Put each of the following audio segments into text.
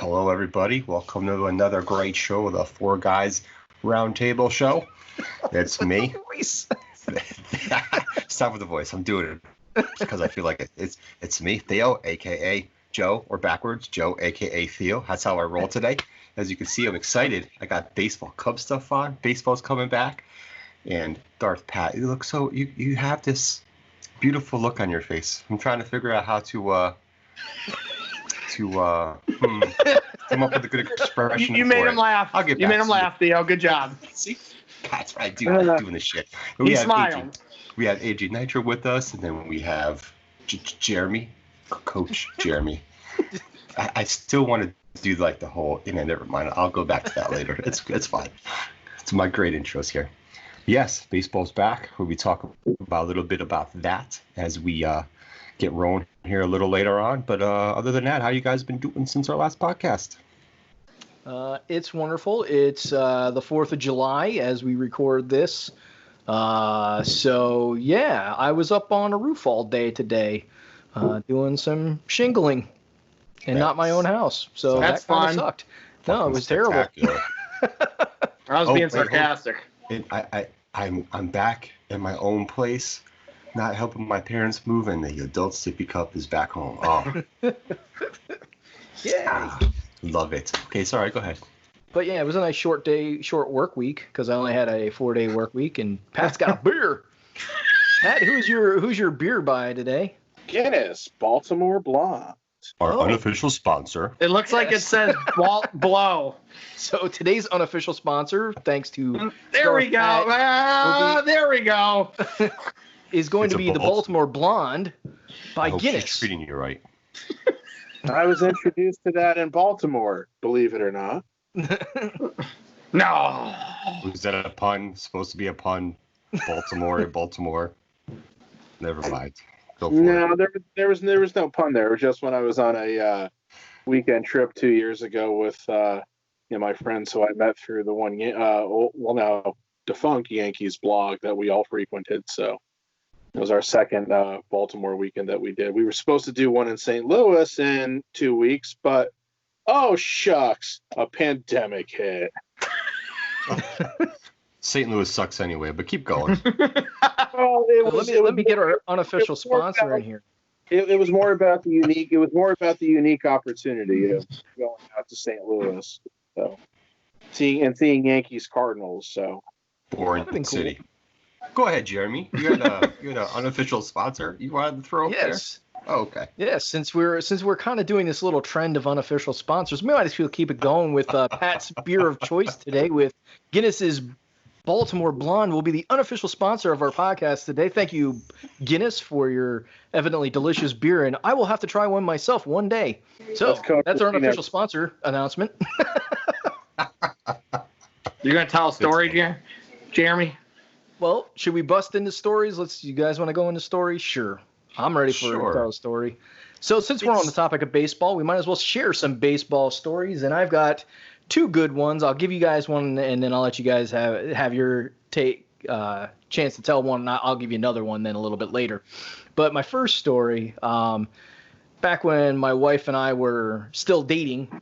Hello, everybody. Welcome to another great show, the Four Guys Roundtable Show. It's me. Stop with the voice. I'm doing it because I feel like it's me, Theo, a.k.a. Joe, or backwards, Joe, a.k.a. Theo. That's how I roll today. As you can see, I'm excited. I got baseball Cub stuff on. Baseball's coming back. And Darth Pat, you look so, you have this beautiful look on your face. I'm trying to figure out how to come up with a good expression. You made him laugh. I'll get you made him laugh, Theo. Good job. See, that's what I do. I'm doing this shit. He smiled. We have AJ Nitro with us, and then we have Jeremy, Coach Jeremy. I still want to do like the whole, never mind. I'll go back to that later. It's fine. It's my great intros here. Yes, baseball's back. We'll be talking about a little bit about that as we get rolling here a little later on. But other than that, how you guys been doing since our last podcast? It's wonderful. It's the 4th of July as we record this. So, yeah, I was up on a roof all day today doing some shingling and not my own house. So that's that kind fun. of sucked. No, it was terrible. I was being sarcastic. I'm back in my own place, not helping my parents move, and the adult sippy cup is back home. Oh, yeah. Love it. Okay, sorry, go ahead. But yeah, it was a nice short work week because I only had a 4-day work week, and Pat's got a beer. Pat, who's your beer by today? Guinness Baltimore Blonde. Our unofficial sponsor. It looks like it says blow. So today's unofficial sponsor, thanks to There we go. There we go. is going to be the Baltimore Blonde by Guinness. She's treating you right. I was introduced to that in Baltimore, believe it or not. No. Was that a pun? Supposed to be a pun? Baltimore. Never mind. Go for No, it. there was no pun there. It was just when I was on a weekend trip 2 years ago with my friends who I met through the one now defunct Yankees blog that we all frequented. So it was our second Baltimore weekend that we did. We were supposed to do one in St. Louis in 2 weeks, but oh shucks, a pandemic hit. St. Louis sucks anyway, but keep going. Well, let me get our unofficial sponsor in here. It was more about the unique. It was more about the unique opportunity of going out to St. Louis, so seeing Yankees Cardinals. So Boring city. Go ahead, Jeremy. You had an unofficial sponsor you wanted to throw up there? Oh, okay. Yes, since we're kind of doing this little trend of unofficial sponsors, we might as well keep it going with Pat's beer of choice today with Guinness's Baltimore Blonde will be the unofficial sponsor of our podcast today. Thank you, Guinness, for your evidently delicious beer, and I will have to try one myself one day. So that's our unofficial sponsor announcement. You're gonna tell a story, Jeremy? Well, should we bust into stories? You guys want to go into stories? Sure. I'm ready for to tell a story. So since we're on the topic of baseball, we might as well share some baseball stories, and I've got two good ones. I'll give you guys one, and then I'll let you guys have your chance to tell one. And I'll give you another one then a little bit later. But my first story, back when my wife and I were still dating,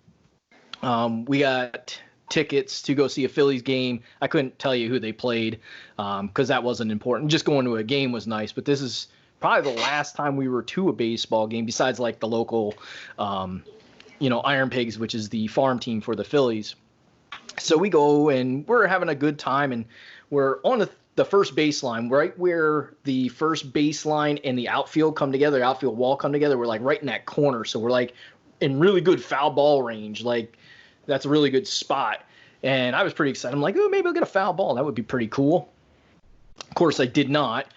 we got tickets to go see a Phillies game. I couldn't tell you who they played because that wasn't important. Just going to a game was nice, but this is probably the last time we were to a baseball game besides like the local Iron Pigs, which is the farm team for the Phillies. So we go and we're having a good time, and we're on the first baseline, right where the first baseline and the outfield come together, outfield wall come together. We're like right in that corner. So we're like in really good foul ball range. Like that's a really good spot. And I was pretty excited. I'm like, oh, maybe I'll get a foul ball. That would be pretty cool. Of course, I did not.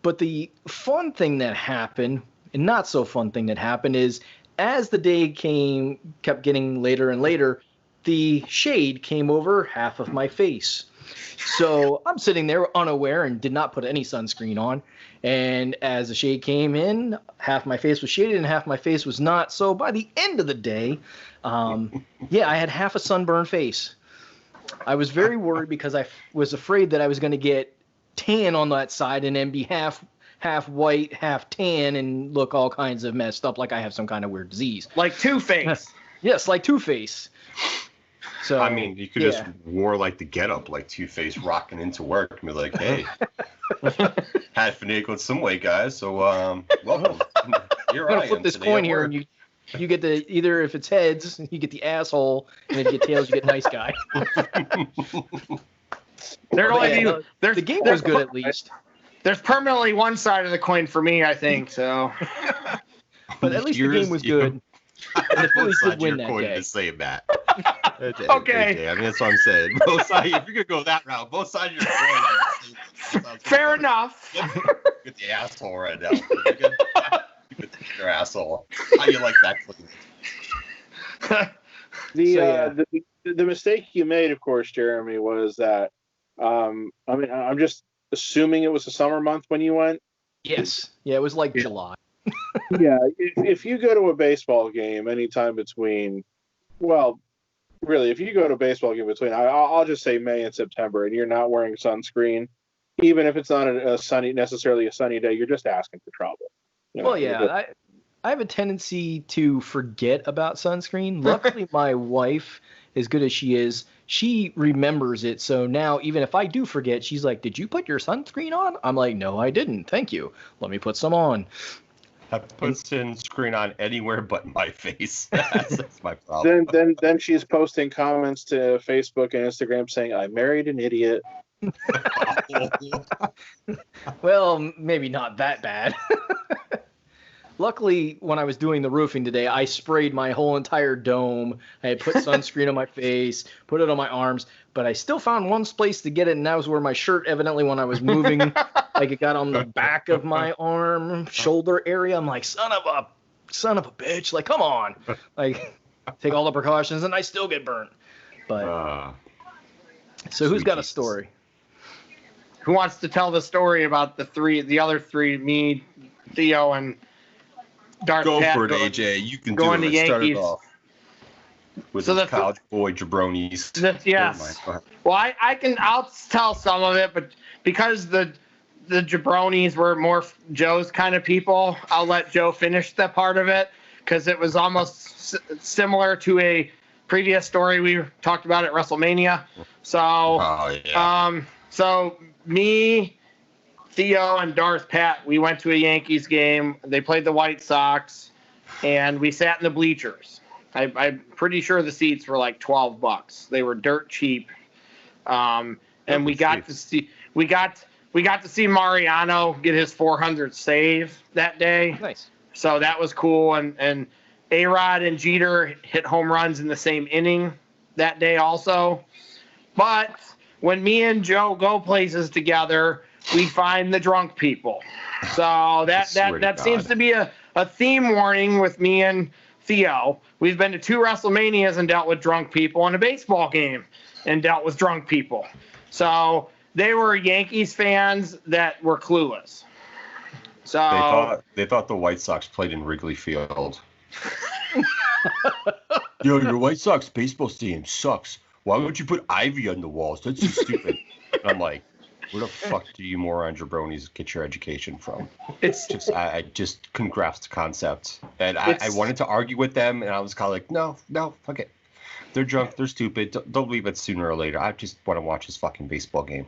But the fun thing that happened, and not so fun thing that happened, is as the day kept getting later and later, the shade came over half of my face. So I'm sitting there unaware and did not put any sunscreen on. And as the shade came in, half my face was shaded and half my face was not. So by the end of the day, I had half a sunburned face. I was very worried because I was afraid that I was going to get tan on that side and then be half white, half tan, and look all kinds of messed up like I have some kind of weird disease. Like Two-Face. Yes, like Two-Face. So I mean, you could just wore like the getup, like Two-Face, rocking into work, and be like, "Hey, had finagled some way, guys. So, welcome. Here I'm I gonna flip am this today coin at here, work." and you get the either if it's heads, you get the asshole, and if you get tails, you get nice guy. The game was good at least. There's permanently one side of the coin for me, I think. So, but at least the game was good. And the Phillies did win that day. To say that. Okay. I mean, that's what I'm saying. Both sides, if you're gonna go that route, both sides of your coin. Fair enough. Get the asshole right now. Get your asshole. How do you like that? The mistake you made, of course, Jeremy, was that. I mean, I'm just assuming it was a summer month when you went. Yes. Yeah, it was like July. Yeah, if you go to a baseball game anytime between, well, really, if you go to a baseball game between, I'll just say May and September, and you're not wearing sunscreen, even if it's not necessarily a sunny day, you're just asking for trouble. Well, yeah, I have a tendency to forget about sunscreen. Luckily, my wife, as good as she is, she remembers it. So now, even if I do forget, she's like, "Did you put your sunscreen on?" I'm like, "No, I didn't. Thank you. Let me put some on." I put sunscreen on anywhere but my face. That's my problem. Then she's posting comments to Facebook and Instagram saying, "I married an idiot." Well, maybe not that bad. Luckily, when I was doing the roofing today, I sprayed my whole entire dome. I had put sunscreen on my face, put it on my arms, but I still found one place to get it, and that was where my shirt, evidently, when I was moving, like it got on the back of my arm, shoulder area. I'm like, son of a bitch! Like, come on! Like, take all the precautions, and I still get burnt. But so, who's got a story? Who wants to tell the story about the other three, me, Theo, and Darth Go Pat for it, AJ. You can do going it. to Start Yankees. it off with So the the college boy jabronis. Yes. Well, I'll tell some of it, but because the jabronis were more Joe's kind of people, I'll let Joe finish that part of it because it was almost similar to a previous story we talked about at WrestleMania. So, so me, Theo, and Darth Pat, we went to a Yankees game. They played the White Sox, and we sat in the bleachers. I'm pretty sure the seats were like $12. They were dirt cheap, and we got to see Mariano get his 400th save that day. Nice. So that was cool, and A-Rod and Jeter hit home runs in the same inning that day also. But when me and Joe go places together, we find the drunk people. So that seems to be a theme warning with me and Theo. We've been to 2 WrestleManias and dealt with drunk people, and a baseball game and dealt with drunk people. So they were Yankees fans that were clueless. So they thought the White Sox played in Wrigley Field. Yo, your White Sox baseball stadium sucks. Why would you put ivy on the walls? That's so stupid. And I'm like, where the fuck do you moron jabronis get your education from? It's just I just couldn't grasp the concept, and I wanted to argue with them, and I was kind of like, no, fuck it. They're drunk, they're stupid. Don't leave it sooner or later. I just want to watch this fucking baseball game.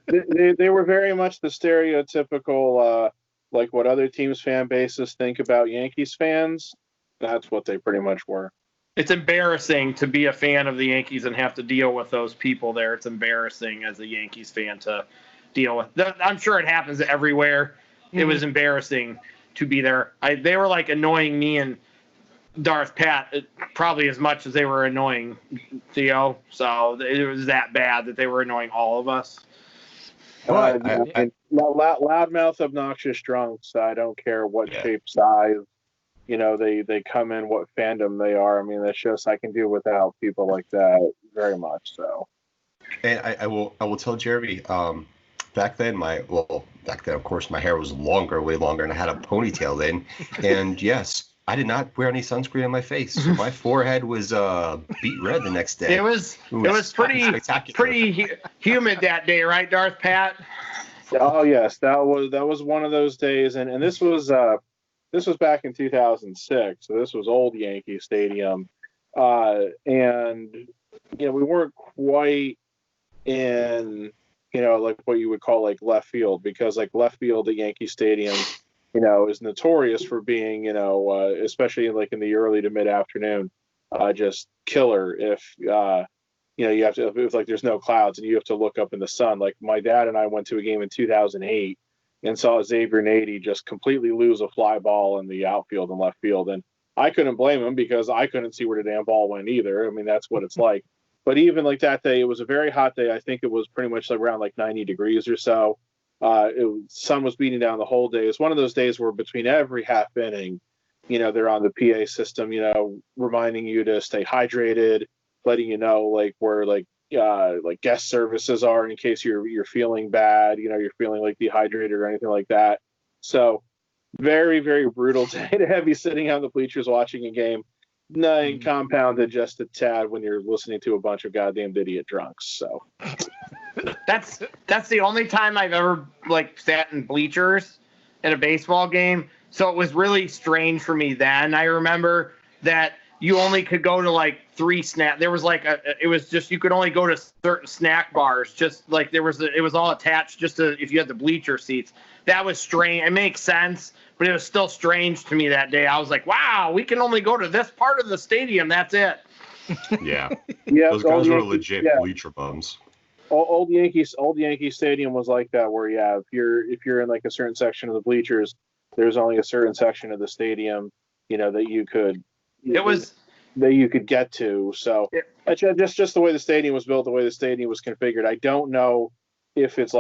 They were very much the stereotypical, like what other teams' fan bases think about Yankees fans. That's what they pretty much were. It's embarrassing to be a fan of the Yankees and have to deal with those people there. It's embarrassing as a Yankees fan to deal with. I'm sure it happens everywhere. Mm-hmm. It was embarrassing to be there. They were like annoying me and Darth Pat probably as much as they were annoying Theo. So it was that bad that they were annoying all of us. Loudmouth, obnoxious drunks. I don't care what shape, size. You know, they come in what fandom they are. I mean, that's just, I can do without people like that very much so. And I will tell Jeremy, back then, of course, my hair was way longer, and I had a ponytail then. And yes, I did not wear any sunscreen on my face. So my forehead was beet red the next day. It was pretty humid that day, right, Darth Pat? Oh yes, that was one of those days, and this was this was back in 2006, so this was old Yankee Stadium, and we weren't quite in like what you would call like left field, because like left field at Yankee Stadium, is notorious for being especially like in the early to mid afternoon, just killer if you have to, if like there's no clouds and you have to look up in the sun. Like my dad and I went to a game in 2008 and saw Xavier Nady just completely lose a fly ball in the outfield and left field, and I couldn't blame him because I couldn't see where the damn ball went either. I mean, that's what it's like. But even like that day, it was a very hot day. I think it was pretty much like around like 90 degrees or so. Sun was beating down the whole day. It's one of those days where between every half inning, they're on the PA system, reminding you to stay hydrated, letting you know like where like guest services are in case you're feeling bad, you're feeling like dehydrated or anything like that. So very, very brutal day to have you sitting on the bleachers watching a game. No, compounded just a tad when you're listening to a bunch of goddamn idiot drunks. So that's the only time I've ever like sat in bleachers at a baseball game. So it was really strange for me then. I remember that you only could go to like 3 snack. There was like it was just, you could only go to certain snack bars. Just like it was all attached just to if you had the bleacher seats. That was strange. It makes sense, but it was still strange to me that day. I was like, wow, we can only go to this part of the stadium. That's it. Yeah. Yeah, Those guys were legit bleacher bums. Old Yankee Stadium was like that, where if you're in like a certain section of the bleachers, there's only a certain section of the stadium, that you could get to. So just the way the stadium was built, the way the stadium was configured. I don't know if it's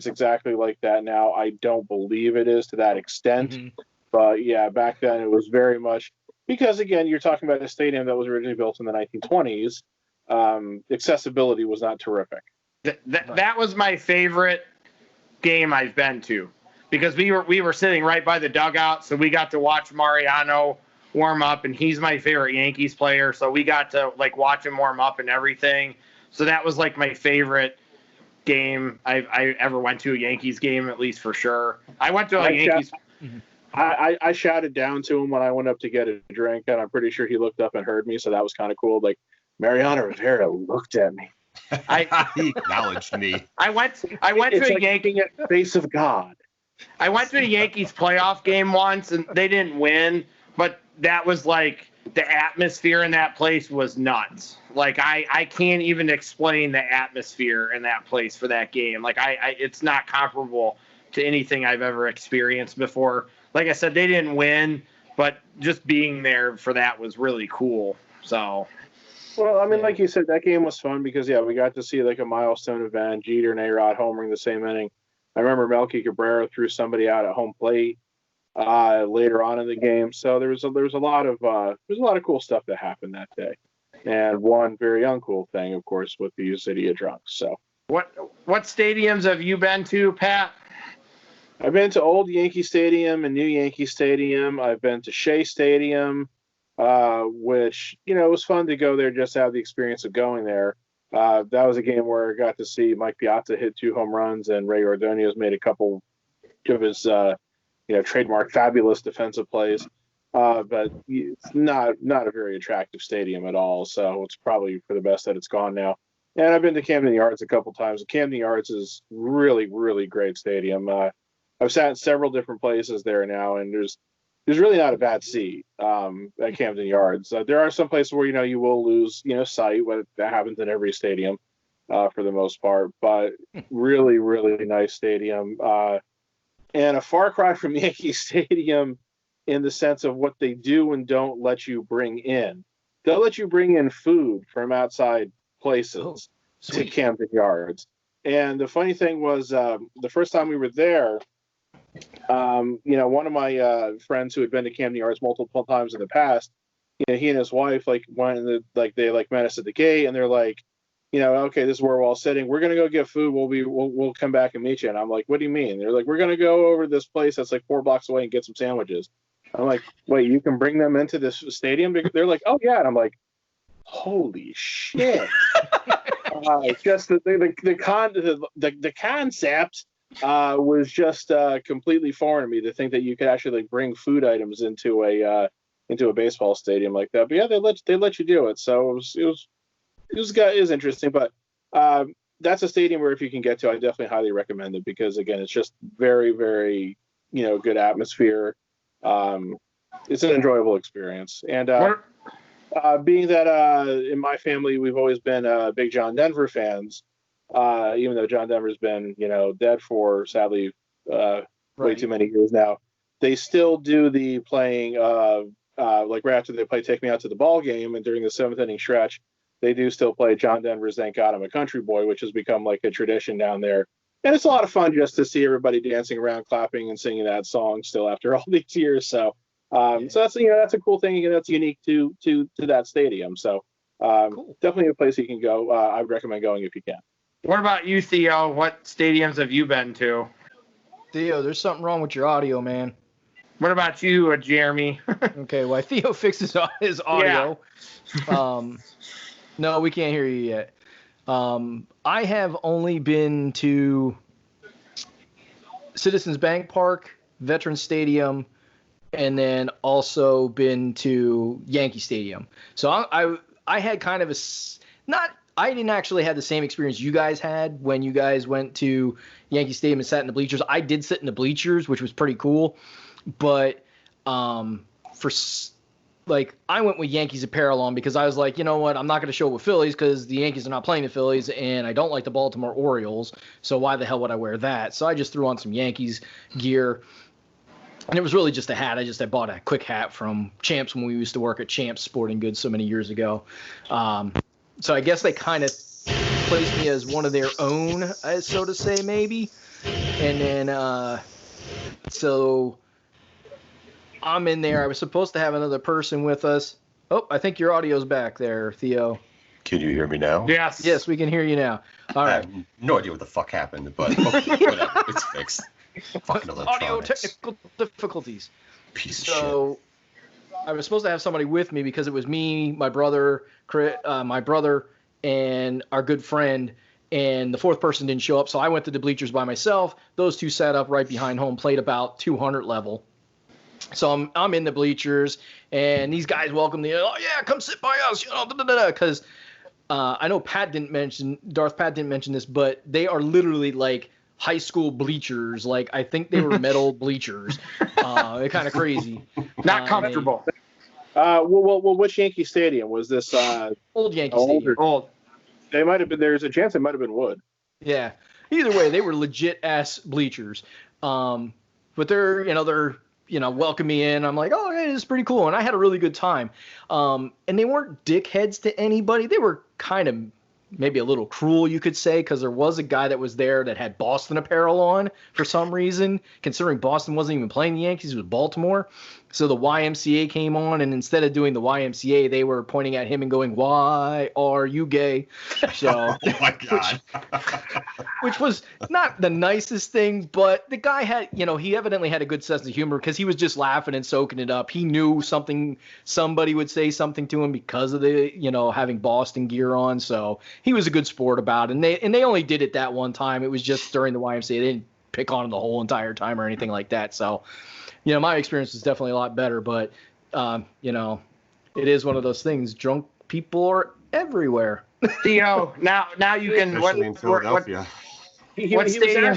exactly like that now. I don't believe it is to that extent. Mm-hmm. But yeah, back then it was very much, because again, you're talking about a stadium that was originally built in the 1920s. Accessibility was not terrific. That was my favorite game I've been to, because we were sitting right by the dugout, so we got to watch Mariano warm up, and he's my favorite Yankees player, so we got to like watch him warm up and everything. So that was like my favorite game I ever went to, a Yankees game, at least for sure. I went to a Yankees. I shouted down to him when I went up to get a drink, and I'm pretty sure he looked up and heard me, so that was kind of cool. Like, Mariano Rivera looked at me. He acknowledged me. I went to a Yankee at the face of God. I went to a Yankees playoff game once, and they didn't win, but that was like, the atmosphere in that place was nuts. Like I can't even explain the atmosphere in that place for that game. Like it's not comparable to anything I've ever experienced before. Like I said, they didn't win, but just being there for that was really cool. So. Well, I mean, like you said, that game was fun because we got to see like a milestone event. Jeter and A-Rod homering the same inning. I remember Melky Cabrera threw somebody out at home plate later on in the game. So there was a lot of cool stuff that happened that day, and one very uncool thing, of course, with the idiot drunks. So what stadiums have you been to, Pat? I've been to Old Yankee Stadium and New Yankee Stadium. I've been to Shea Stadium, which it was fun to go there, just to have the experience of going there. That was a game where I got to see Mike Piazza hit 2 home runs, and Ray Ordonez made a couple of his trademark fabulous defensive plays. But it's not a very attractive stadium at all. So it's probably for the best that it's gone now. And I've been to Camden Yards a couple times. Camden Yards is really, really great stadium. I've sat in several different places there now, and there's really not a bad seat at Camden Yards. There are some places where you will lose sight. That happens in every stadium for the most part. But really, really nice stadium. And a far cry from Yankee Stadium in the sense of what they do and don't let you bring in. They'll let you bring in food from outside places to Camden Yards. And the funny thing was, the first time we were there, one of my friends who had been to Camden Yards multiple times in the past, he and his wife went and they met us at the gate, and they're like, okay, this is where we're all sitting. We're gonna go get food. We'll come back and meet you. And I'm like, what do you mean? They're like, we're gonna go over to this place that's like 4 blocks away and get some sandwiches. I'm like, wait, you can bring them into this stadium? They're like, oh yeah. And I'm like, holy shit. Just the concept was just completely foreign to me, to think that you could actually like bring food items into a baseball stadium like that. But yeah, they let you do it, so it was interesting. But that's a stadium where if you can get to, I definitely highly recommend it, because again, it's just very, very good atmosphere. It's an enjoyable experience, and being that in my family we've always been big John Denver fans, even though John Denver's been dead for, sadly, way too many years now. They still do the playing like right after they play Take Me Out to the Ball game, and during the 7th inning stretch, they do still play John Denver's Thank God I'm a Country Boy, which has become like a tradition down there. And it's a lot of fun just to see everybody dancing around, clapping, and singing that song still after all these years. So, so that's that's a cool thing, and that's unique to that stadium. So, cool. Definitely a place you can go. I would recommend going if you can. What about you, Theo? What stadiums have you been to? Theo, there's something wrong with your audio, man. What about you, Jeremy? Okay, well, Theo fixes his audio. Yeah. No, we can't hear you yet. I have only been to Citizens Bank Park, Veterans Stadium, and then also been to Yankee Stadium. So I had kind of I didn't actually have the same experience you guys had when you guys went to Yankee Stadium and sat in the bleachers. I did sit in the bleachers, which was pretty cool. But I went with Yankees apparel on because I was like, you know what, I'm not going to show up with Phillies because the Yankees are not playing the Phillies, and I don't like the Baltimore Orioles, so why the hell would I wear that? So I just threw on some Yankees gear, and it was really just a hat. I bought a quick hat from Champs when we used to work at Champs Sporting Goods so many years ago. So I guess they kind of placed me as one of their own, so to say, maybe. And then so I'm in there. I was supposed to have another person with us. Oh, I think your audio's back there, Theo. Can you hear me now? Yes. Yes, we can hear you now. All right. I have no idea what the fuck happened, but okay, whatever. It's fixed. Fucking electronics. Audio technical difficulties. Piece of shit. So I was supposed to have somebody with me because it was me, my brother, and our good friend, and the fourth person didn't show up. So I went to the bleachers by myself. Those two sat up right behind home plate, about 200 level. So I'm in the bleachers, and these guys welcome me. Oh yeah, come sit by us, because I know Darth Pat didn't mention this, but they are literally like high school bleachers. Like I think they were metal bleachers. They're kind of crazy. Not comfortable. Well, which Yankee Stadium was this? Old Yankee Stadium. Old. They might have been. There's a chance it might have been wood. Yeah. Either way, they were legit ass bleachers. But they're welcome me in. I'm like, oh, hey, this is pretty cool. And I had a really good time. And they weren't dickheads to anybody. They were kind of maybe a little cruel, you could say, because there was a guy that was there that had Boston apparel on for some reason, considering Boston wasn't even playing the Yankees, it was Baltimore. So the YMCA came on, and instead of doing the YMCA, they were pointing at him and going, "Why are you gay?" So, oh my God. which was not the nicest thing, but the guy had, he evidently had a good sense of humor because he was just laughing and soaking it up. He knew somebody would say something to him because of the, having Boston gear on. So he was a good sport about it. And they only did it that one time. It was just during the YMCA. They didn't pick on him the whole entire time or anything like that. So, my experience is definitely a lot better, but, it is one of those things. Drunk people are everywhere. Theo, now you can. Especially in Philadelphia. What stadium?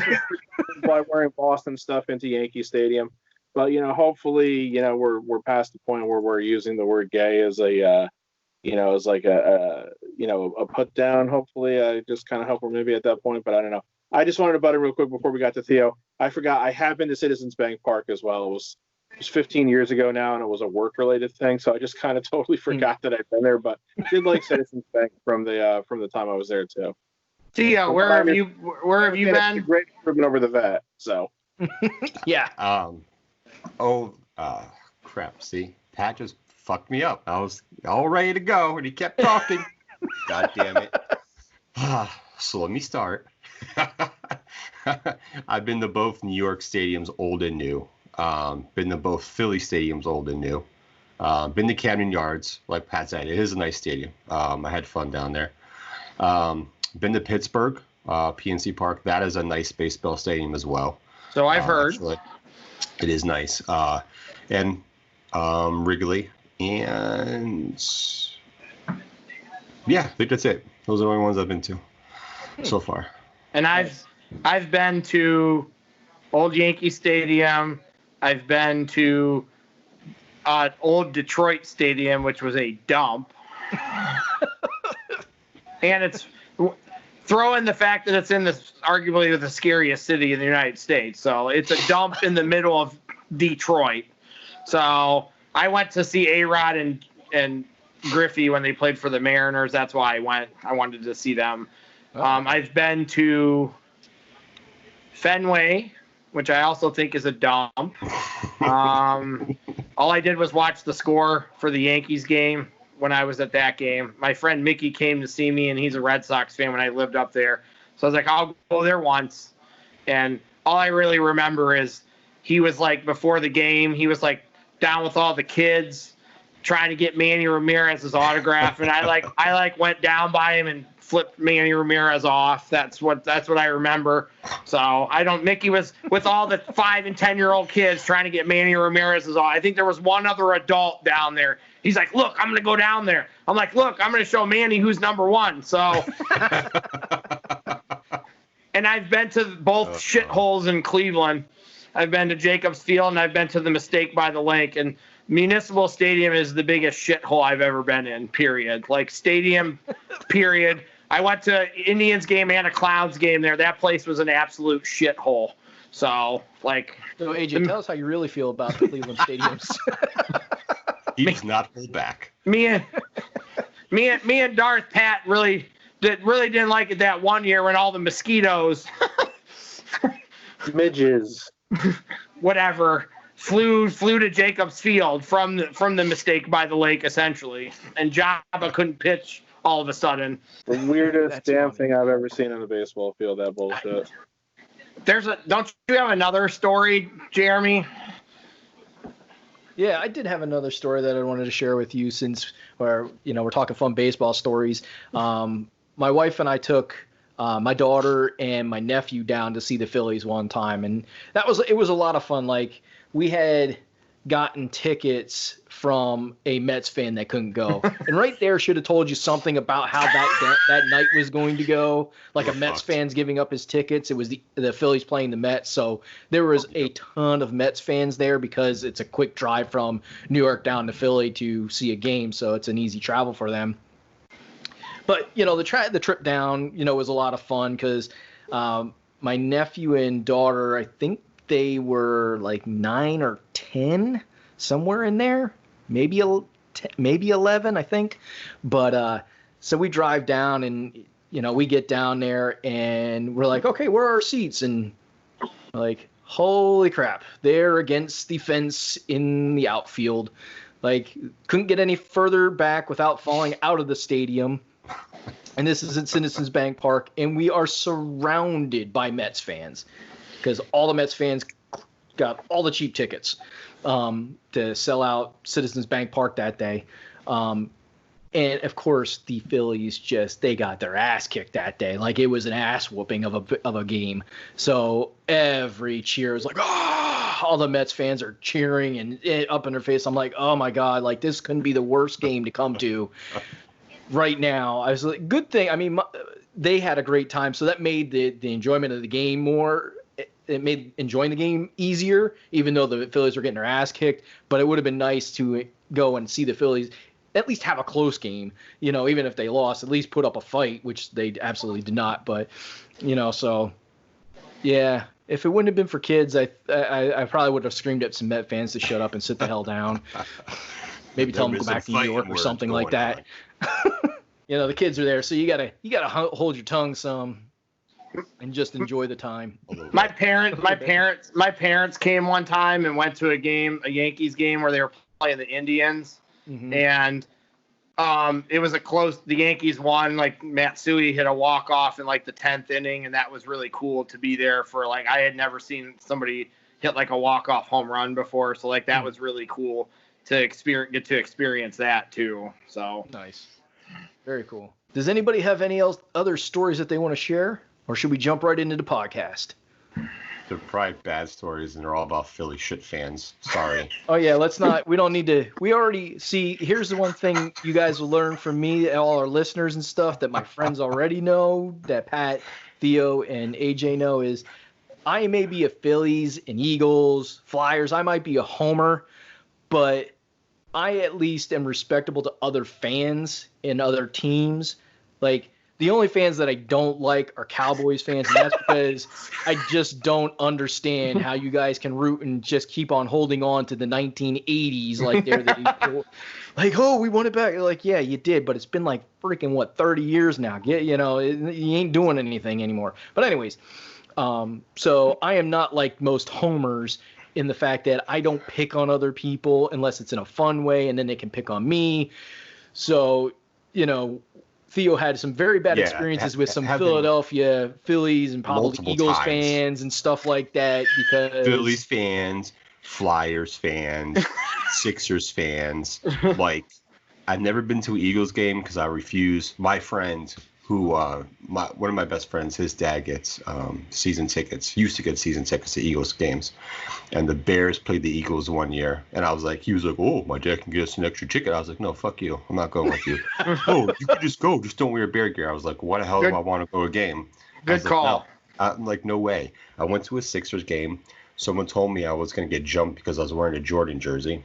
By wearing Boston stuff into Yankee Stadium, but hopefully, we're past the point where we're using the word gay as a, as like a put down. Hopefully, I just kind of hope we're maybe at that point, but I don't know. I just wanted to butt in real quick before we got to Theo. I forgot I have been to Citizens Bank Park as well. It was 15 years ago now, and it was a work-related thing, so I just kind of totally forgot that I'd been there. But I did like Citizens Bank from the time I was there too. Theo, where have you been? A great improvement over the vet. So. Yeah. Crap. See, Pat just fucked me up. I was all ready to go, and he kept talking. God damn it. So let me start. I've been to both New York stadiums, old and new. Been to both Philly stadiums, old and new. Been to Camden Yards, like Pat said. It is a nice stadium. I had fun down there. Been to Pittsburgh. PNC Park. That is a nice baseball stadium as well. So I've heard. Actually, it is nice. And Wrigley. And yeah, I think that's it. Those are the only ones I've been to so far. And I've been to Old Yankee Stadium. I've been to Old Detroit Stadium, which was a dump. And it's throw in the fact that it's in arguably the scariest city in the United States. So it's a dump in the middle of Detroit. So I went to see A-Rod and Griffey when they played for the Mariners. That's why I went. I wanted to see them. I've been to Fenway, which I also think is a dump. All I did was watch the score for the Yankees game when I was at that game. My friend Mickey came to see me, and he's a Red Sox fan when I lived up there. So I was like, I'll go there once. And all I really remember is he was like, before the game, he was like down with all the kids trying to get Manny Ramirez's autograph. And I went down by him and flipped Manny Ramirez off. That's what I remember. So Mickey was with all the 5 and 10-year-old kids trying to get Manny Ramirez's off. I think there was one other adult down there. He's like, look, I'm going to go down there. I'm like, look, I'm going to show Manny who's number one. So, and I've been to both shitholes in Cleveland. I've been to Jacobs Field, and I've been to the Mistake by the Lake. And Municipal Stadium is the biggest shithole I've ever been in, period. Like, stadium, period. I went to Indians game and a Clowns game there. That place was an absolute shithole. So, like... So, AJ, tell us how you really feel about the Cleveland stadiums. He does not hold back. Me and Darth Pat really didn't like it that one year when all the mosquitoes... Midges. Whatever. Flew to Jacobs Field from the Mistake by the Lake, essentially. And Jabba couldn't pitch all of a sudden. The weirdest thing I've ever seen in a baseball field, that bullshit. Don't you have another story, Jeremy? Yeah, I did have another story that I wanted to share with you since we're talking fun baseball stories. My wife and I took my daughter and my nephew down to see the Phillies one time, and it was a lot of fun. Like, we had gotten tickets from a Mets fan that couldn't go, and right there should have told you something about how that night was going to go. Like, a Mets fan's giving up his tickets. It was the Phillies playing the Mets, so there was a ton of Mets fans there because it's a quick drive from New York down to Philly to see a game, so it's an easy travel for them. But, the trip down, was a lot of fun because my nephew and daughter, I think they were like 9 or 10, somewhere in there, maybe 11, I think. But so we drive down and, we get down there and we're like, okay, where are our seats? And we're like, holy crap, they're against the fence in the outfield. Like, couldn't get any further back without falling out of the stadium. And this is at Citizens Bank Park, and we are surrounded by Mets fans because all the Mets fans got all the cheap tickets to sell out Citizens Bank Park that day. And, of course, the Phillies they got their ass kicked that day. Like, it was an ass whooping of a game. So every cheer was like, oh, all the Mets fans are cheering and up in their face. I'm like, oh, my God, like, this couldn't be the worst game to come to. Right now, I was like, good thing. I mean, they had a great time, so that made the enjoyment of the game more. It made enjoying the game easier, even though the Phillies were getting their ass kicked. But it would have been nice to go and see the Phillies at least have a close game. Even if they lost, at least put up a fight, which they absolutely did not. But so yeah, if it wouldn't have been for kids, I probably would have screamed at some Met fans to shut up and sit the hell down. Maybe tell them to go back to New York or something like that. The kids are there, so you gotta hold your tongue some and just enjoy the time. My parents came one time and went to a Yankees game where they were playing the Indians, and it was the Yankees won. Like, Matsui hit a walk off in like the 10th inning, and that was really cool to be there for. Like, I had never seen somebody hit like a walk off home run before, so like that was really cool to experience that too. So nice. Very cool. Does anybody have any other stories that they want to share? or should we jump right into the podcast? They're probably bad stories, and they're all about Philly shit fans. Sorry. Oh yeah, let's not. We don't need to. We already see. Here's the one thing you guys will learn from me, all our listeners and stuff, that my friends already know, that Pat, Theo, and AJ know, is I may be a Phillies and Eagles, Flyers. I might be a homer, but I at least am respectable to other fans and other teams. Like, the only fans that I don't like are Cowboys fans, and that's because I just don't understand how you guys can root and just keep on holding on to the 1980s like they're the like, oh, we won it back. Like, yeah, you did, but it's been like freaking 30 years now. You ain't doing anything anymore. But anyways, so I am not like most homers in the fact that I don't pick on other people unless it's in a fun way, and then they can pick on me. So, Theo had some very bad experiences with some Philadelphia Phillies and probably Eagles fans and stuff like that, because Phillies fans, Flyers fans, Sixers fans. Like, I've never been to an Eagles game because I refuse. My friend, who one of my best friends, his dad gets season tickets. Used to get season tickets to Eagles games, and the Bears played the Eagles one year. And I was like, he was like, oh, my dad can get us an extra ticket. I was like, no, fuck you, I'm not going with you. Oh, you can just go, just don't wear Bear gear. I was like, why the hell do I want to go to a game? Good call. I'm like, no way. I went to a Sixers game. Someone told me I was going to get jumped because I was wearing a Jordan jersey.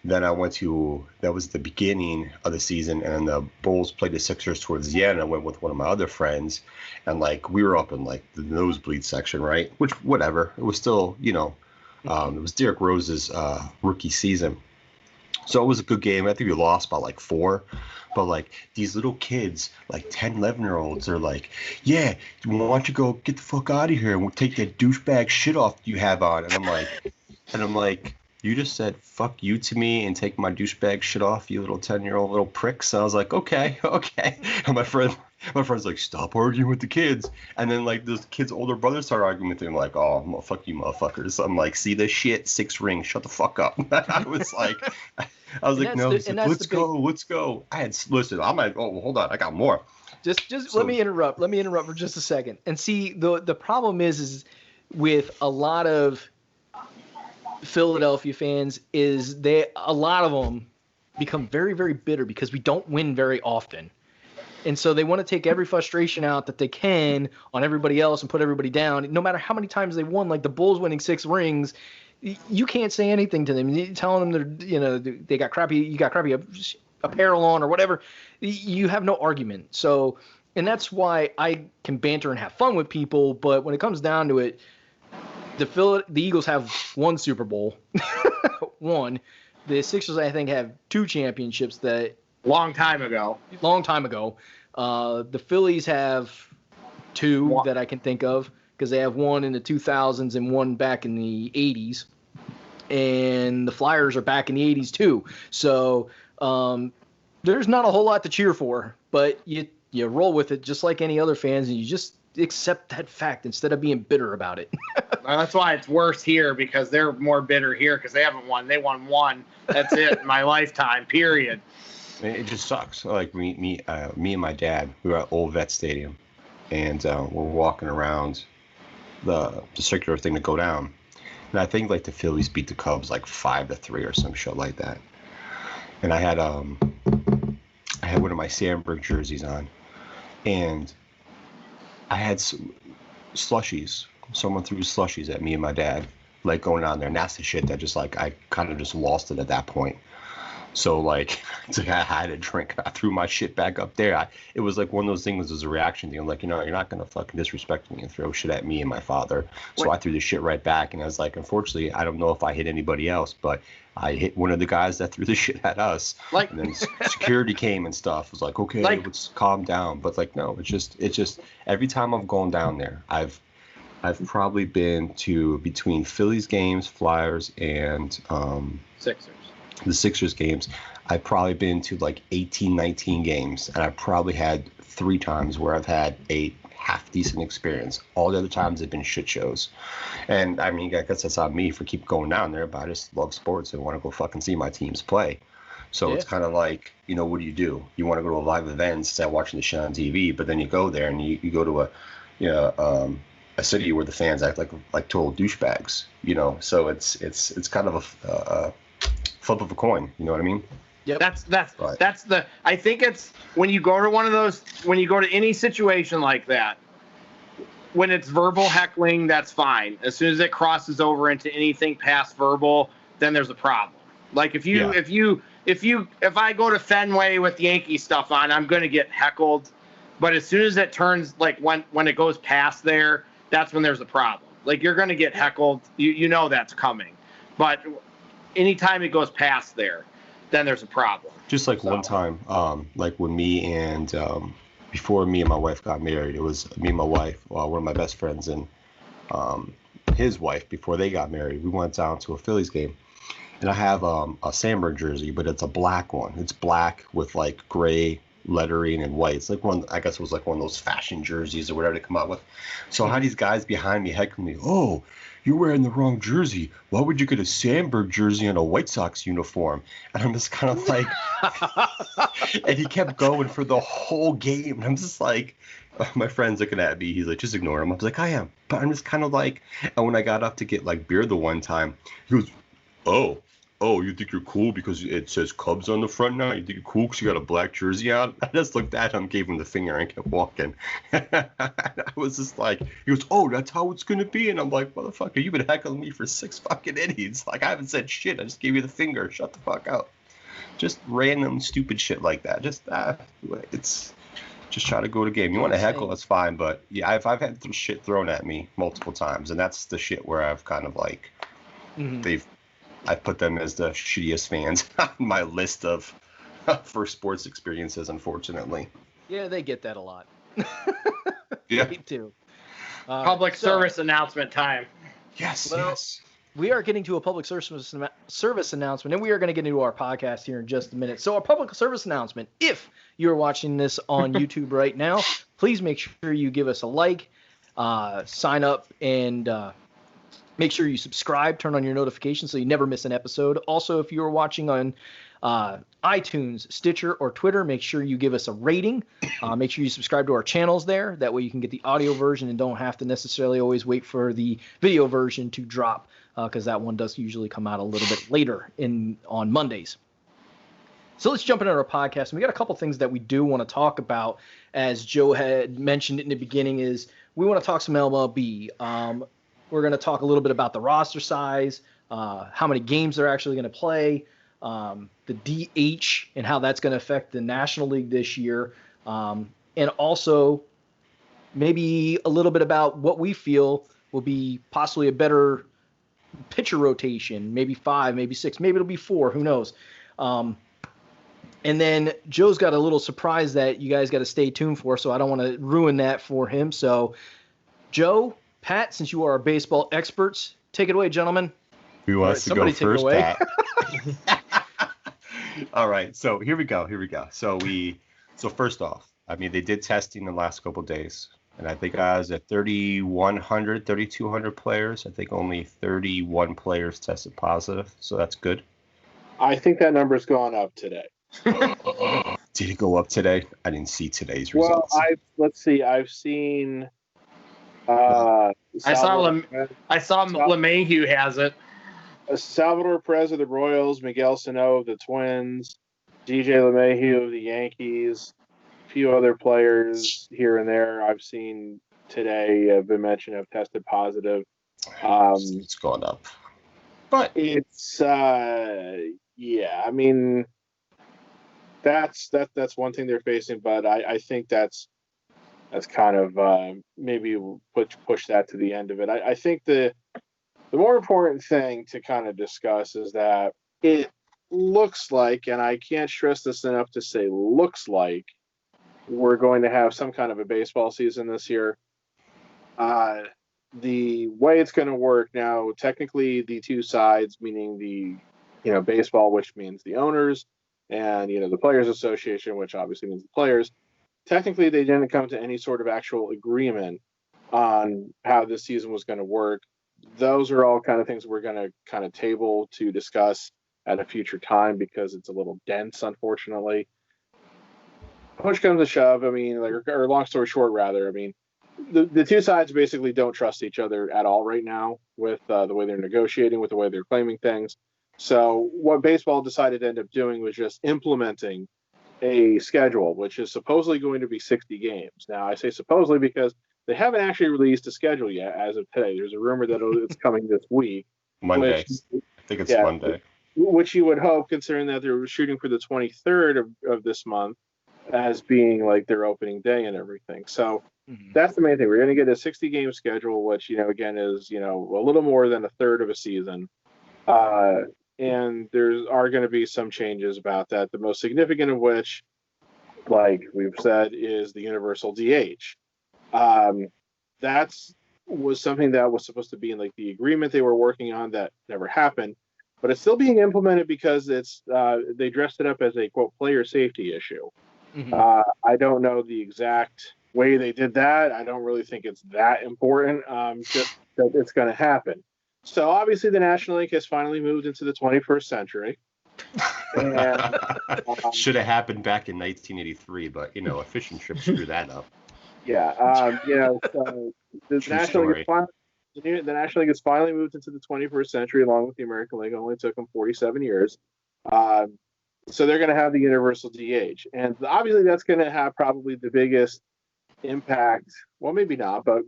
Then I went to, that was the beginning of the season, and the Bulls played the Sixers towards the end. I went with one of my other friends, and like we were up in like the nosebleed section, right? Which, whatever. It was still, it was Derrick Rose's rookie season. So it was a good game. I think we lost by like 4. But like these little kids, like 10, 11-year-olds, are like, yeah, why don't you go get the fuck out of here and we'll take that douchebag shit off you have on. And I'm like, you just said fuck you to me and take my douchebag shit off, you little 10-year-old little pricks. And I was like, okay. And my friend's like, stop arguing with the kids. And then like those kids' older brothers start arguing with him, like, oh, fuck you motherfuckers. I'm like, see this shit, 6 rings, shut the fuck up. I was like, no, let's go. I'm like, oh, hold on, I got more. Just let me interrupt for just a second. And see, the problem is with a lot of Philadelphia fans is a lot of them become very, very bitter because we don't win very often. And so they want to take every frustration out that they can on everybody else and put everybody down. No matter how many times they won, like the Bulls winning 6 rings, you can't say anything to them. You're telling them they got crappy apparel on or whatever. You have no argument. So, and that's why I can banter and have fun with people. But when it comes down to it, the Eagles have 1 Super Bowl. 1. The Sixers, I think, have 2 championships that long time ago. The Phillies have 2 that I can think of, because they have 1 in the 2000s and 1 back in the 80s. And the Flyers are back in the 80s too. So there's not a whole lot to cheer for, but you roll with it just like any other fans, and you just accept that fact instead of being bitter about it. That's why it's worse here, because they're more bitter here because they haven't won. They won 1. That's it in my lifetime, period. It just sucks. Like me and my dad, we were at Old Vet Stadium, and we're walking around the circular thing to go down. And I think like the Phillies beat the Cubs like 5-3 or some shit like that. And I had one of my Sandberg jerseys on, and I had some slushies. Someone threw slushies at me and my dad, like going on there. And that's the shit that just like I kind of just lost it at that point. So like, I had a drink. I threw my shit back up there. It was like one of those things. Was a reaction thing. I'm like, you're not gonna fucking disrespect me and throw shit at me and my father. So I threw the shit right back. And I was like, unfortunately, I don't know if I hit anybody else, but I hit one of the guys that threw the shit at us. Like, and then security came and stuff. It was like, okay, let's calm down. But like, no, it's just every time I've gone down there, I've probably been to between Phillies games, Flyers, and Sixers. The Sixers games, I've probably been to like 18, 19 games, and I've probably had 3 times where I've had a half decent experience. All the other times have been shit shows. And I mean, I guess that's on me for keep going down there, but I just love sports and want to go fucking see my teams play. So it's kind of like, what do? You want to go to a live event instead of watching the shit on TV, but then you go there and you go to a city where the fans act like total douchebags, So it's kind of a flip of a coin. You know what I mean? Yeah, I think it's when you go to one of those, when you go to any situation like that, when it's verbal heckling, that's fine. As soon as it crosses over into anything past verbal, then there's a problem. Like if I go to Fenway with Yankee stuff on, I'm going to get heckled. But as soon as it turns, like when it goes past there, that's when there's a problem. Like you're going to get heckled. You know that's coming. But anytime it goes past there, then there's a problem. Just like one time, like when me and before me and my wife got married, it was me and my wife, one of my best friends, and his wife, before they got married, we went down to a Phillies game. And I have a Sandberg jersey, but it's a black one. It's black with like gray lettering and white. It's like I guess it was like one of those fashion jerseys or whatever they come out with. So I had these guys behind me heckling me, "Oh, you're wearing the wrong jersey. Why would you get a Sandberg jersey on a White Sox uniform?" And I'm just kind of like, and he kept going for the whole game. And I'm just like, my friend's looking at me. He's like, "Just ignore him." I was like, "I am." But I'm just kind of like, and when I got up to get like beer the one time, he goes, Oh, you think you're cool because it says Cubs on the front now? You think you're cool because you got a black jersey on? I just looked at him, gave him the finger, and kept walking. I was just like, he goes, "Oh, that's how it's going to be." And I'm like, "Motherfucker, you've been heckling me for 6 fucking innings. Like, I haven't said shit. I just gave you the finger. Shut the fuck up." Just random stupid shit like that. It's just try to go to game. You want to heckle, that's fine. But yeah, I've had shit thrown at me multiple times. And that's the shit where I've kind of like, I put them as the shittiest fans on my list of for sports experiences, unfortunately. Yeah, they get that a lot. Yeah. Me too. Public service announcement time. Yes, well, yes. We are getting to a public service announcement, and we are going to get into our podcast here in just a minute. So our public service announcement, if you're watching this on YouTube right now, please make sure you give us a like, sign up, and make sure you subscribe, turn on your notifications so you never miss an episode. Also, if you're watching on iTunes, Stitcher, or Twitter, make sure you give us a rating. Make sure you subscribe to our channels there. That way you can get the audio version and don't have to necessarily always wait for the video version to drop, because that one does usually come out a little bit later on Mondays. So let's jump into our podcast. And we got a couple things that we do want to talk about, as Joe had mentioned in the beginning, is we want to talk some MLB. We're going to talk a little bit about the roster size, how many games they're actually going to play, the DH and how that's going to affect the National League this year, and also maybe a little bit about what we feel will be possibly a better pitcher rotation, maybe 5, maybe 6, maybe it'll be 4, who knows. And then Joe's got a little surprise that you guys got to stay tuned for, so I don't want to ruin that for him. So, Joe, Pat, since you are our baseball experts, take it away, gentlemen. Who wants to go first, Pat? All right, so here we go. So first off, I mean, they did testing the last couple of days, and I think I was at 3,100, 3,200 players. I think only 31 players tested positive, so that's good. I think that number's gone up today. Did it go up today? I didn't see today's results. Well, let's see. I've seen. I saw LeMahieu has it. Salvador Perez of the Royals, Miguel Sano of the Twins, DJ LeMahieu of the Yankees, a few other players here and there I've seen today have been mentioned have tested positive. It's gone up, but it's yeah. I mean, that's one thing they're facing, but I think that's kind of maybe push that to the end of it. I think the more important thing to kind of discuss is that it looks like, and I can't stress this enough to say looks like, we're going to have some kind of a baseball season this year. The way it's going to work now, technically the two sides, meaning the baseball, which means the owners, and the Players Association, which obviously means the players, technically they didn't come to any sort of actual agreement on how this season was going to work. Those are all kind of things we're going to kind of table to discuss at a future time because it's a little dense, unfortunately. Push comes to shove. I mean, like, or long story short, rather, I mean, the two sides basically don't trust each other at all right now with the way they're negotiating, with the way they're claiming things. So what baseball decided to end up doing was just implementing a schedule, which is supposedly going to be 60 games. Now, I say supposedly because they haven't actually released a schedule yet as of today. There's a rumor that it's coming this week. Monday. I think it's Monday. Which you would hope, considering that they're shooting for the 23rd of this month as being like their opening day and everything. So that's the main thing. We're going to get a 60-game schedule, which, again, is, a little more than a third of a season. And there are going to be some changes about that. The most significant of which, like we've said, is the universal DH. That was something that was supposed to be in like the agreement they were working on that never happened, but it's still being implemented because it's they dressed it up as a quote player safety issue. I don't know the exact way they did that. I don't really think it's that important. Just that it's going to happen. So obviously the National League has finally moved into the 21st century. And, should have happened back in 1983, but efficiency screwed that up. Yeah, so the National League has finally moved into the 21st century along with the American League. It only took them 47 years. So they're going to have the universal DH. And obviously that's going to have probably the biggest impact. Well, maybe not, but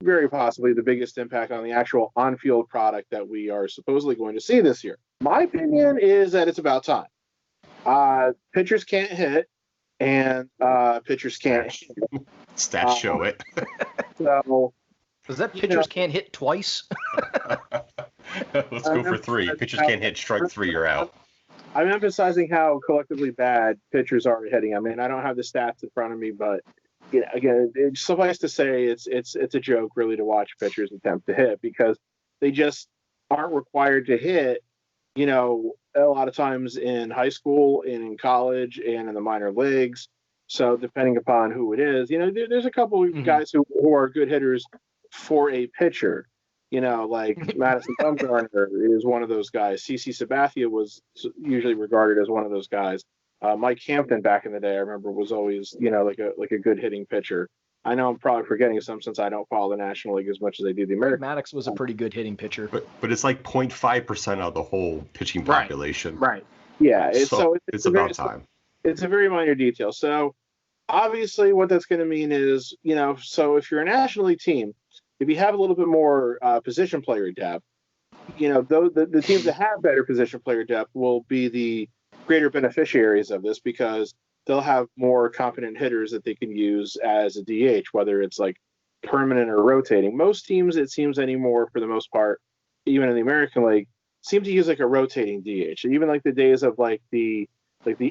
very possibly the biggest impact on the actual on-field product that we are supposedly going to see this year. My opinion is that it's about time. Pitchers can't hit, and pitchers can't hit. Stats show it. So, does that pitchers can't hit twice? Let's go for 3. Pitchers can't hit, strike 3, you're out. I'm emphasizing how collectively bad pitchers are hitting. I mean, I don't have the stats in front of me, but again, it's suffice to say it's a joke really to watch pitchers attempt to hit because they just aren't required to hit. A lot of times in high school and in college and in the minor leagues. So depending upon who it is, there's a couple of guys who are good hitters for a pitcher. Like Madison Bumgarner is one of those guys. CC Sabathia was usually regarded as one of those guys. Mike Hampton back in the day, I remember, was always, like a good hitting pitcher. I know I'm probably forgetting some since I don't follow the National League as much as I do the American. Maddox was a pretty good hitting pitcher. But it's like 0.5% of the whole pitching population. Right. Yeah. It's about time. It's a very minor detail. So obviously what that's going to mean is, so if you're a National League team, if you have a little bit more position player depth, the teams that have better position player depth will be the greater beneficiaries of this because they'll have more competent hitters that they can use as a DH, whether it's like permanent or rotating. Most teams, it seems anymore, for the most part, even in the American League, seem to use like a rotating DH. Even like the days of like the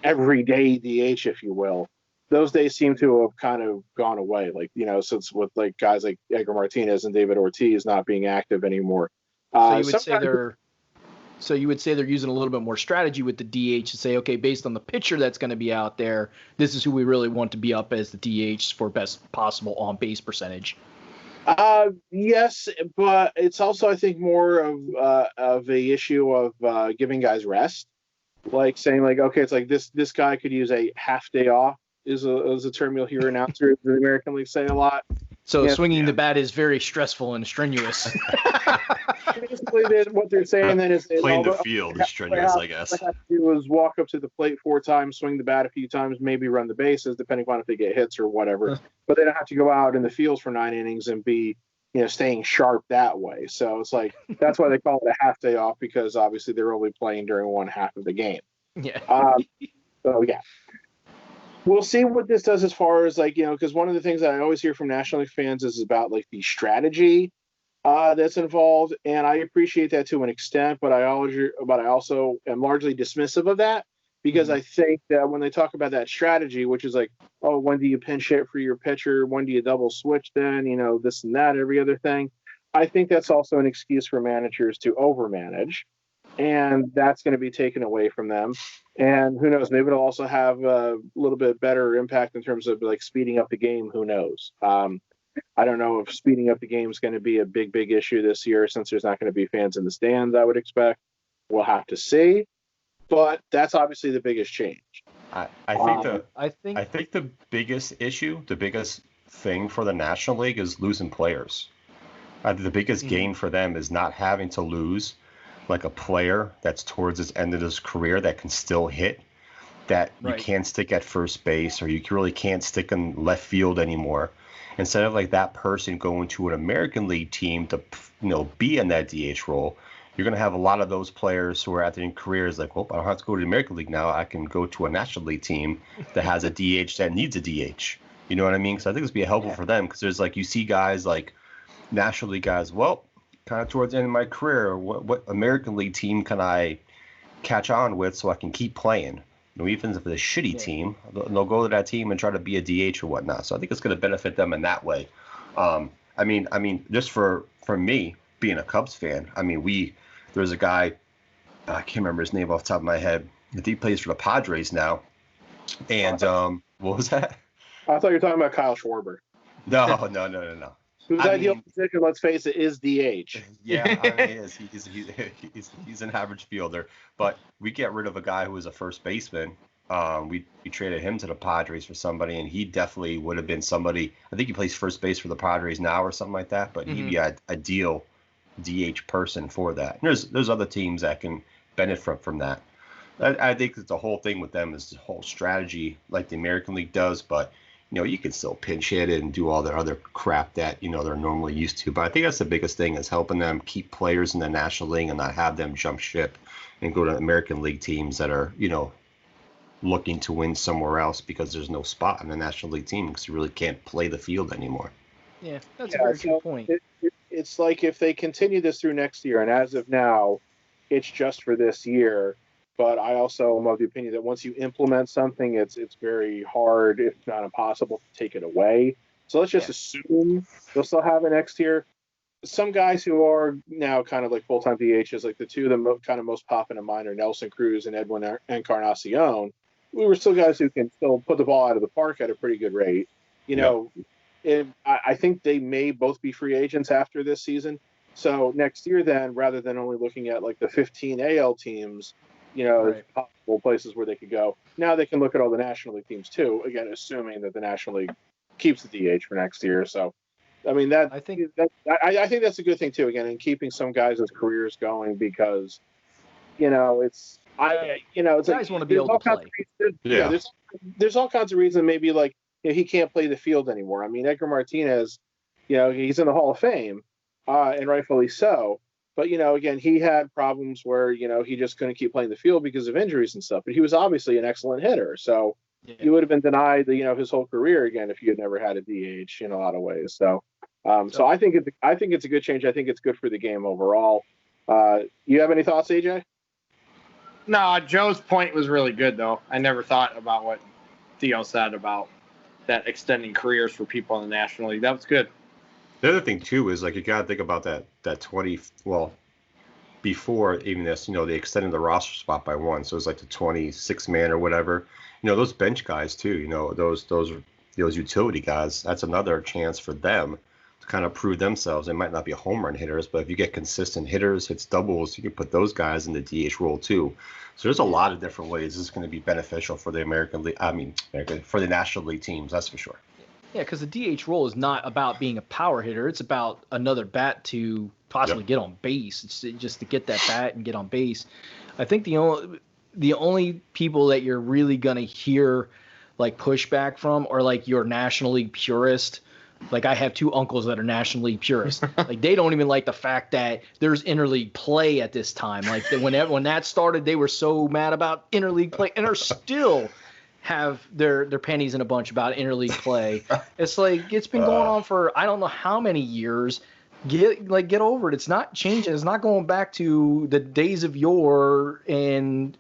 everyday DH, if you will, those days seem to have kind of gone away. Like, since with like guys like Edgar Martinez and David Ortiz not being active anymore. So you would say they're using a little bit more strategy with the DH to say, okay, based on the pitcher that's going to be out there, this is who we really want to be up as the DH for best possible on base percentage. Yes, but it's also, I think, more of a issue of giving guys rest. Like saying, like, okay, it's like this guy could use a half day off is a term you'll hear announcers in the American League say a lot. So swinging the bat is very stressful and strenuous. Basically, what they're saying then is playing the field is strenuous, I guess. What they have to do is walk up to the plate 4 times, swing the bat a few times, maybe run the bases, depending on if they get hits or whatever. But they don't have to go out in the field for 9 innings and be, staying sharp that way. So it's like that's why they call it a half day off because obviously they're only playing during one half of the game. Yeah. So yeah. We'll see what this does as far as because one of the things that I always hear from National League fans is about like the strategy that's involved, and I appreciate that to an extent, but I also am largely dismissive of that because I think that when they talk about that strategy, which is like, oh, when do you pinch hit for your pitcher? When do you double switch then? This and that, every other thing. I think that's also an excuse for managers to overmanage. And that's going to be taken away from them. And who knows, maybe it'll also have a little bit better impact in terms of like speeding up the game. Who knows? I don't know if speeding up the game is going to be a big issue this year since there's not going to be fans in the stands, I would expect. We'll have to see. But that's obviously the biggest change. I think the biggest issue, the biggest thing for the National League is losing players. The biggest gain for them is not having to lose like a player that's towards its end of his career that can still hit, that you can't stick at first base or you really can't stick in left field anymore. Instead of like that person going to an American League team to, be in that DH role, you're going to have a lot of those players who are at their careers like, well, I don't have to go to the American League now. I can go to a National League team that has a DH that needs a DH. You know what I mean? So I think this would be helpful for them because there's like, you see guys like National League guys, well, kind of towards the end of my career, what American League team can I catch on with so I can keep playing? Even if it's a shitty team, they'll go to that team and try to be a DH or whatnot. So I think it's going to benefit them in that way. I mean, just for me being a Cubs fan, there's a guy, I can't remember his name off the top of my head. I think he plays for the Padres now. And what was that? I thought you were talking about Kyle Schwarber. No. Whose ideal position, let's face it, is DH. Yeah, he is. He's an average fielder. But we get rid of a guy who was a first baseman. We traded him to the Padres for somebody, and he definitely would have been somebody. I think he plays first base for the Padres now or something like that. But he'd be an ideal DH person for that. And there's other teams that can benefit from that. I think it's the whole thing with them is the whole strategy like the American League does, but you can still pinch hit and do all their other crap that, they're normally used to. But I think that's the biggest thing is helping them keep players in the National League and not have them jump ship and go to American League teams that are, looking to win somewhere else because there's no spot in the National League team because you really can't play the field anymore. Yeah, that's a very good point. It's like if they continue this through next year, and as of now, it's just for this year. But I also am of the opinion that once you implement something, it's very hard, if not impossible, to take it away. So let's just assume they'll still have it next year. Some guys who are now kind of like full-time DHs, like the two of them kind of most popping in mind are Nelson Cruz and Edwin Encarnacion. We were still guys who can still put the ball out of the park at a pretty good rate. I think they may both be free agents after this season. So next year then, rather than only looking at like the 15 AL teams, there's possible places where they could go. Now they can look at all the National League teams too. Again, assuming that the National League keeps the DH for next year. So, I mean, I think that's a good thing too. Again, in keeping some guys' careers going because, it's guys like, want to be able to play. There's all kinds of reasons. Maybe like he can't play the field anymore. I mean, Edgar Martinez, he's in the Hall of Fame, and rightfully so. But, again, he had problems where, he just couldn't keep playing the field because of injuries and stuff. But he was obviously an excellent hitter. So he would have been denied, his whole career again if he had never had a DH in a lot of ways. So I think it's a good change. I think it's good for the game overall. You have any thoughts, AJ? No, Joe's point was really good, though. I never thought about what Theo said about that extending careers for people in the National League. That was good. The other thing too is like you gotta think about that 20. Well, before even this, they extended the roster spot by one, so it was like the 26 man or whatever. Those bench guys too. Those utility guys. That's another chance for them to kind of prove themselves. They might not be home run hitters, but if you get consistent hitters, hits doubles, you can put those guys in the DH role too. So there's a lot of different ways this is going to be beneficial for the American League. For the National League teams, that's for sure. Yeah, because the DH role is not about being a power hitter. It's about another bat to possibly get on base. It's just to get that bat and get on base. I think the only people that you're really going to hear like pushback from are like your National League purist. Like I have two uncles that are National League purists. Like they don't even like the fact that there's interleague play at this time. Like when that started, they were so mad about interleague play and are still have their panties in a bunch about interleague play. It's like it's been going on for I don't know how many years. Get over it. It's not changing. It's not going back to the days of yore. And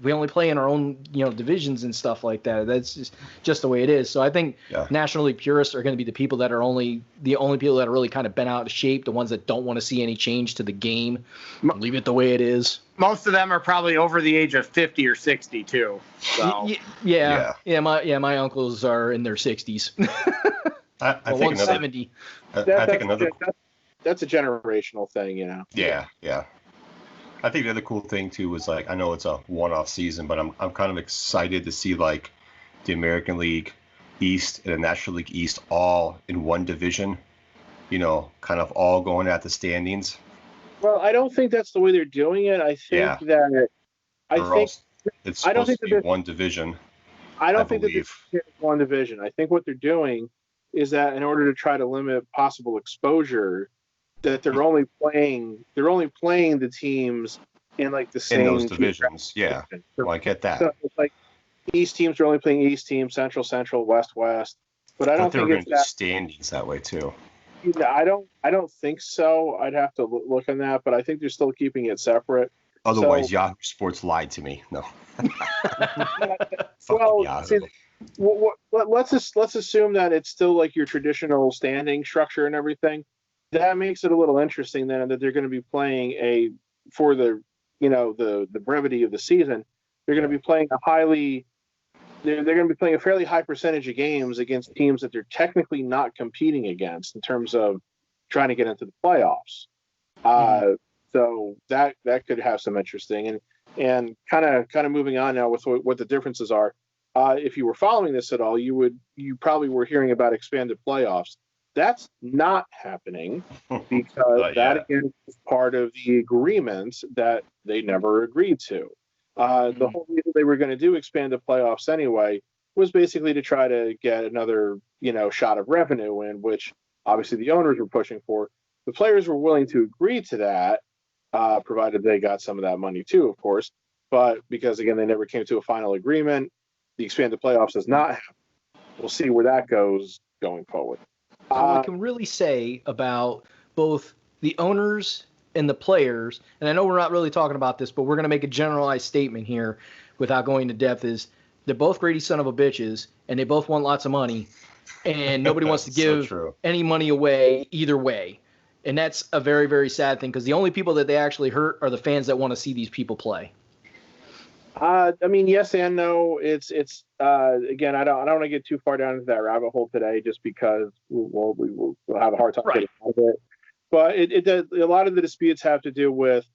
we only play in our own divisions and stuff like that. That's just the way it is. So I think National League purists are going to be the people that are the only people that are really kind of bent out of shape. The ones that don't want to see any change to the game. Leave it the way it is. Most of them are probably over the age of 50 or 60 too. So. My uncles are in their 60s. I think 170. I think another. That's a generational thing, Yeah. I think the other cool thing too was like, I know it's a one-off season, but I'm kind of excited to see like the American League East and the National League East all in one division, kind of all going at the standings. Well, I don't think that's the way they're doing it. I think it's supposed to be one division. I don't think that it's one division. I think what they're doing is that in order to try to limit possible exposure, that they're only playing the teams in like the same in those divisions. Yeah, well, I get that. So it's like East teams are only playing East teams, Central, West. But I don't think it's that standings that way too. I don't think so. I'd have to look on that, but I think they're still keeping it separate. Otherwise, Yahoo Sports lied to me. No. Let's assume that it's still like your traditional standing structure and everything. That makes it a little interesting then that they're going to be playing for the brevity of the season. They're going to be playing they're going to be playing a fairly high percentage of games against teams that they're technically not competing against in terms of trying to get into the playoffs. So that could have some interesting and kind of moving on now with what the differences are. If you were following this at all, you probably were hearing about expanded playoffs. That's not happening because that again is part of the agreement that they never agreed to. The whole reason they were going to do expanded playoffs anyway was basically to try to get another shot of revenue in, which obviously the owners were pushing for. The players were willing to agree to that, provided they got some of that money too, of course. But because again they never came to a final agreement, the expanded playoffs does not happen. We'll see where that goes going forward. All I can really say about both the owners and the players, and I know we're not really talking about this, but we're going to make a generalized statement here without going into depth, is they're both greedy son of a bitches, and they both want lots of money, and nobody wants to give any money away either way. And that's a very, very sad thing because the only people that they actually hurt are the fans that want to see these people play. I mean, yes and no. It's again, I don't want to get too far down into that rabbit hole today, just because we'll have a hard time getting out of it. But a lot of the disputes have to do with,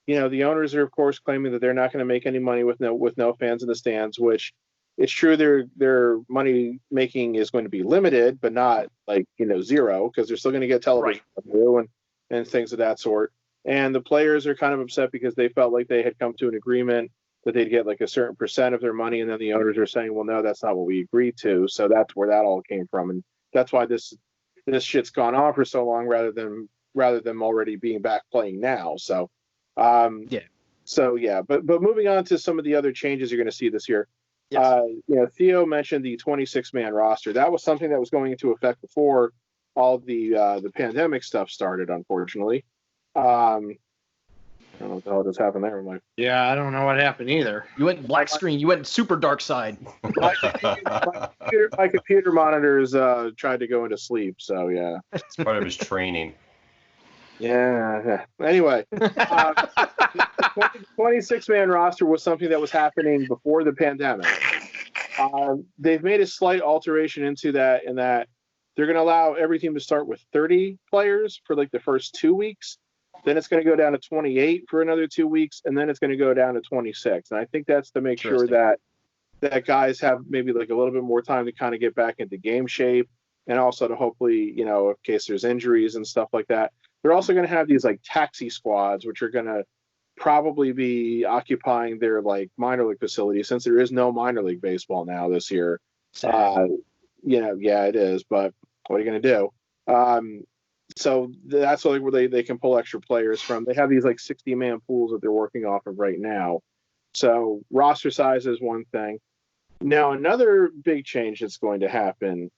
the owners are of course claiming that they're not going to make any money with no fans in the stands, which it's true their money making is going to be limited, but not like zero, because they're still going to get television revenue and things of that sort. And the players are kind of upset because they felt like they had come to an agreement that they'd get like a certain percent of their money, and then the owners are saying, well, no, that's not what we agreed to. So that's where that all came from, and that's why this shit's gone on for so long, rather than already being back playing now. So but moving on to some of the other changes you're going to see this year. Yes. Theo mentioned the 26-man roster. That was something that was going into effect before all the pandemic stuff started, unfortunately. I don't know what the hell just happened there. I don't know what happened either. You went black screen. You went super dark side. My computer monitors tried to go into sleep, so yeah. It's part of his training. Yeah. Anyway, 26-man roster was something that was happening before the pandemic. They've made a slight alteration into that, in that they're going to allow every team to start with 30 players for like the first 2 weeks. Then it's going to go down to 28 for another 2 weeks, and then it's going to go down to 26. And I think that's to make sure that guys have maybe like a little bit more time to kind of get back into game shape, and also to hopefully, in case there's injuries and stuff like that. They're also going to have these like taxi squads, which are going to probably be occupying their like minor league facilities, since there is no minor league baseball now this year. It is, but what are you going to do? So that's where they can pull extra players from. They have these like 60-man pools that they're working off of right now. So roster size is one thing. Now, another big change that's going to happen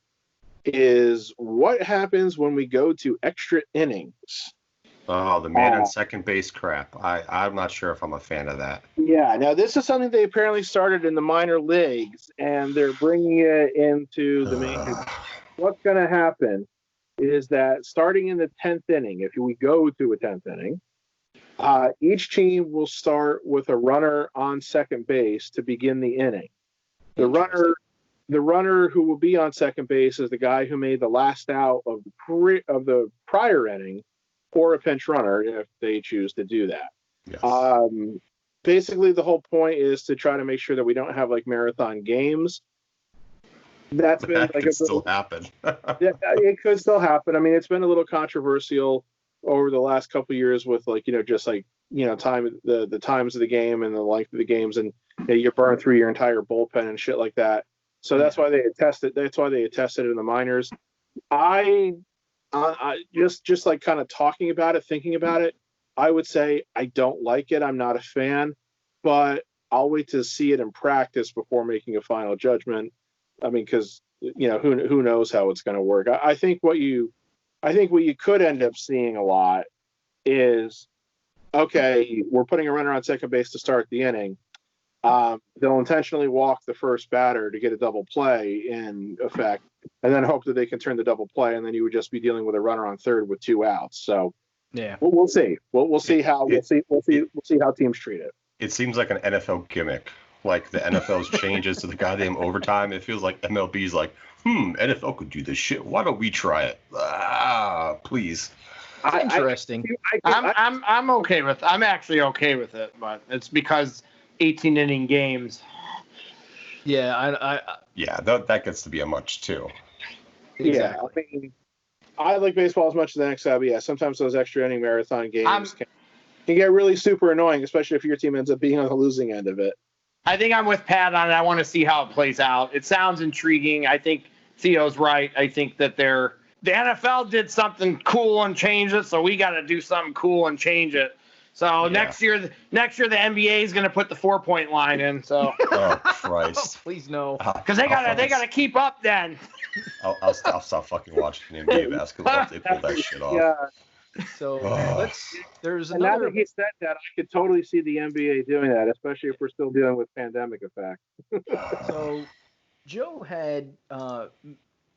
is what happens when we go to extra innings. Oh, the man on second base crap. I'm not sure if I'm a fan of that. Yeah, now this is something they apparently started in the minor leagues, and they're bringing it into the majors. What's going to happen is that starting in the 10th inning, if we go to a 10th inning, each team will start with a runner on second base to begin the inning. The runner who will be on second base is the guy who made the last out of the prior inning, or a pinch runner if they choose to do that. Yes. Basically, the whole point is to try to make sure that we don't have like marathon games. That's been That like could still happen. yeah, it could still happen. I mean, it's been a little controversial over the last couple of years with like just like time the times of the game and the length of the games, and you burn through your entire bullpen and shit like that. So that's why they tested. That's why they tested it in the minors. I just like kind of talking about it, thinking about it. I would say I don't like it. I'm not a fan, but I'll wait to see it in practice before making a final judgment. I mean, because who knows how it's going to work. I think what you could end up seeing a lot is, okay, we're putting a runner on second base to start the inning. They'll intentionally walk the first batter to get a double play in effect, and then hope that they can turn the double play, and then you would just be dealing with a runner on third with 2 outs. So yeah, we'll see. We'll see how teams treat it. It seems like an NFL gimmick. Like the NFL's changes to the goddamn overtime. It feels like MLB's like, NFL could do this shit. Why don't we try it? Please. Interesting. I'm okay with. I'm actually okay with it, but it's because 18 inning games. Yeah, Yeah, that gets to be a much too. Exactly. Yeah, I mean, I like baseball as much as the next hobby. Yeah, sometimes those extra inning marathon games can get really super annoying, especially if your team ends up being on the losing end of it. I think I'm with Pat on it. I want to see how it plays out. It sounds intriguing. I think Theo's right. I think that the NFL did something cool and changed it, so we got to do something cool and change it. So next year the NBA is going to put the 4-point line in. So oh Christ, please no, because they got to keep up then. I'll stop fucking watching NBA basketball if they pull that shit off. Yeah. So there's and another. now that he said that, I could totally see the NBA doing that, especially if we're still dealing with pandemic effect. So Joe had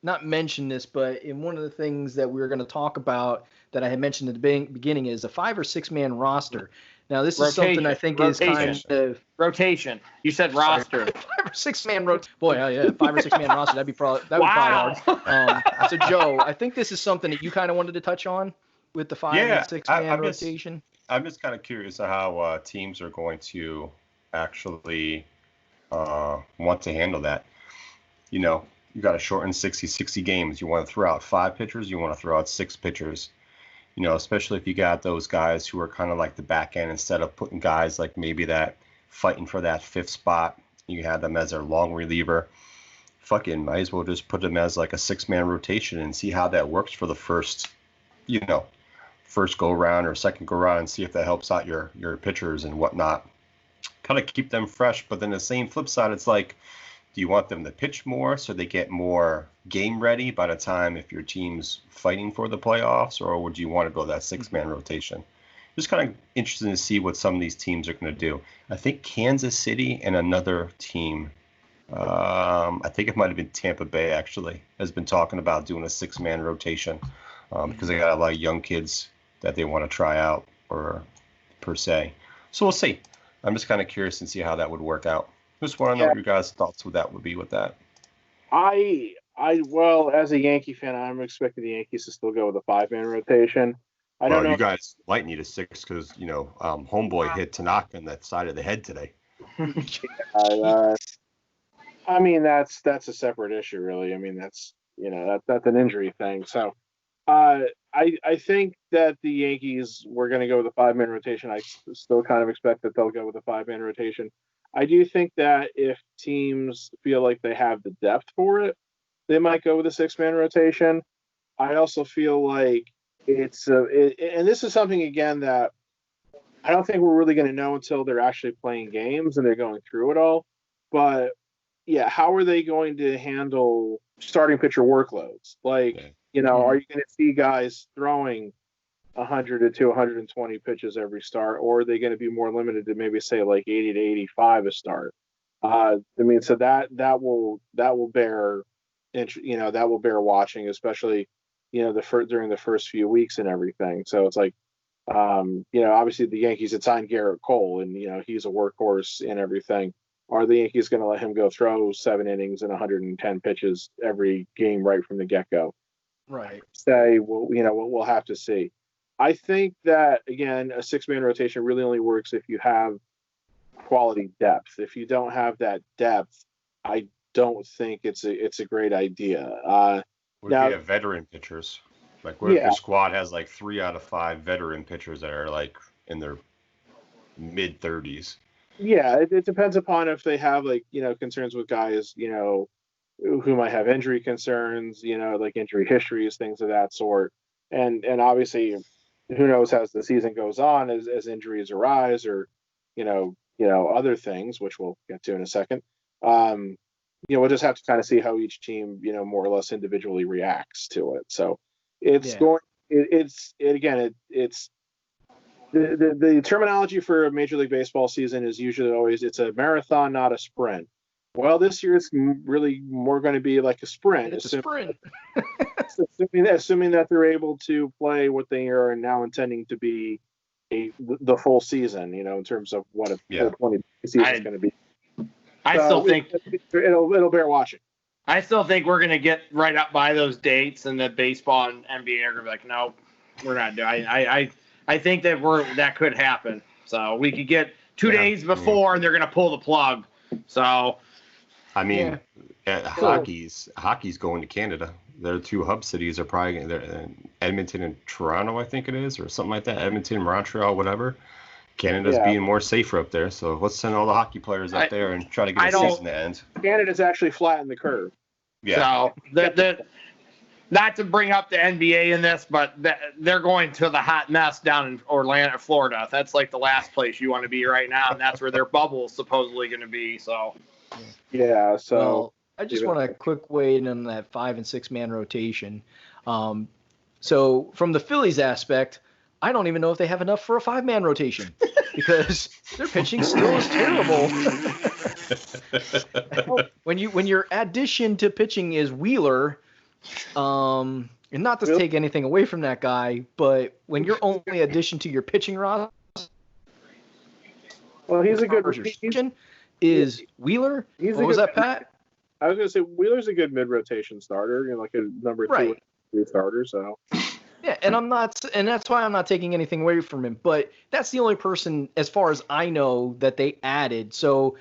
not mentioned this, but in one of the things that we were going to talk about that I had mentioned at the beginning is a 5 or 6 man roster. Now this is something I think is kind of rotation. You said roster. 5 or 6 man rotation. Boy, yeah, 5 or 6 man roster. That would probably hard. So Joe, I think this is something that you kind of wanted to touch on with the 5 and 6 man rotation. I'm just kind of curious how teams are going to actually want to handle that. You got to shorten 60 games. You want to throw out 5 pitchers. You want to throw out 6 pitchers. Especially if you got those guys who are kind of like the back end, instead of putting guys like maybe that fighting for that 5th spot, you had them as their long reliever. Fucking might as well just put them as like a 6-man rotation and see how that works for the first go round or second go round, and see if that helps out your pitchers and whatnot. Kind of keep them fresh, but then the same flip side, it's like, do you want them to pitch more so they get more game ready by the time if your team's fighting for the playoffs, or would you want to go that 6-man rotation? Just kind of interested to see what some of these teams are going to do. I think Kansas City and another team, I think it might have been Tampa Bay actually, has been talking about doing a 6-man rotation because they got a lot of young kids that they want to try out or per se. So we'll see. I'm just kind of curious and see how that would work out. Just want to know what your guys' thoughts would be with that. Well, as a Yankee fan, I'm expecting the Yankees to still go with a 5-man rotation. I don't know. You guys might need a 6 because homeboy hit Tanaka in that side of the head today. I mean, that's a separate issue, really. I mean, that's that's an injury thing. So, I think that the Yankees were going to go with a 5-man rotation. I still kind of expect that they'll go with a 5-man rotation. I do think that if teams feel like they have the depth for it, they might go with a 6-man rotation. I also feel like and this is something again that I don't think we're really going to know until they're actually playing games and they're going through it all. But yeah, how are they going to handle starting pitcher workloads? Like, are you going to see guys throwing 100 to 120 pitches every start, or are they going to be more limited to maybe say like 80 to 85 a start? I mean, so that will bear, that will bear watching, especially during the first few weeks and everything. So it's like, obviously the Yankees had signed Garrett Cole, and he's a workhorse and everything. Are the Yankees going to let him go throw 7 innings and 110 pitches every game right from the get-go? Right. Say, well, we'll have to see. I think that, again, a 6-man rotation really only works if you have quality depth. If you don't have that depth, I don't think it's a great idea. What now, if you have veteran pitchers? Like, what if your squad has like 3 out of 5 veteran pitchers that are like in their mid-30s? Yeah, it depends upon if they have, like, concerns with guys, who might have injury concerns, like injury histories, things of that sort. And obviously, who knows as the season goes on, as injuries arise, or other things, which we'll get to in a second. We'll just have to kind of see how each team, more or less individually reacts to it. So it's the terminology for a Major League Baseball season is usually always, it's a marathon, not a sprint. Well, this year it's really more going to be like a sprint. It's a sprint. assuming that they're able to play what they are now intending to be the full season, in terms of what a full 20 season is going to be. I still think it'll bear watching. I still think we're going to get right up by those dates, and that baseball and NBA are going to be like, no, we're not doing. I think that could happen. So we could get 2 days before, and they're going to pull the plug. So, I mean, hockey's going to Canada. Their 2 hub cities are probably Edmonton and Toronto, I think it is, or something like that. Edmonton, Montreal, whatever. Canada's being more safer up there, so let's send all the hockey players up there and try to get a season to end. Canada's actually flattened the curve. Yeah. So not to bring up the NBA in this, but they're going to the hot mess down in Orlando, Florida. That's like the last place you want to be right now, and that's where their bubble is supposedly going to be. So. Yeah. So. Well, I just want a quick weigh in on that 5- and 6-man rotation. So from the Phillies aspect, I don't even know if they have enough for a 5-man rotation because their pitching still is terrible. when your addition to pitching is Wheeler, and not to take anything away from that guy, but when your only addition to your pitching roster, well, he's a good is Wheeler. What was that, Pat? I was going to say Wheeler's a good mid-rotation starter, like a number 2 starter. So. Yeah, and that's why I'm not taking anything away from him. But that's the only person, as far as I know, that they added. So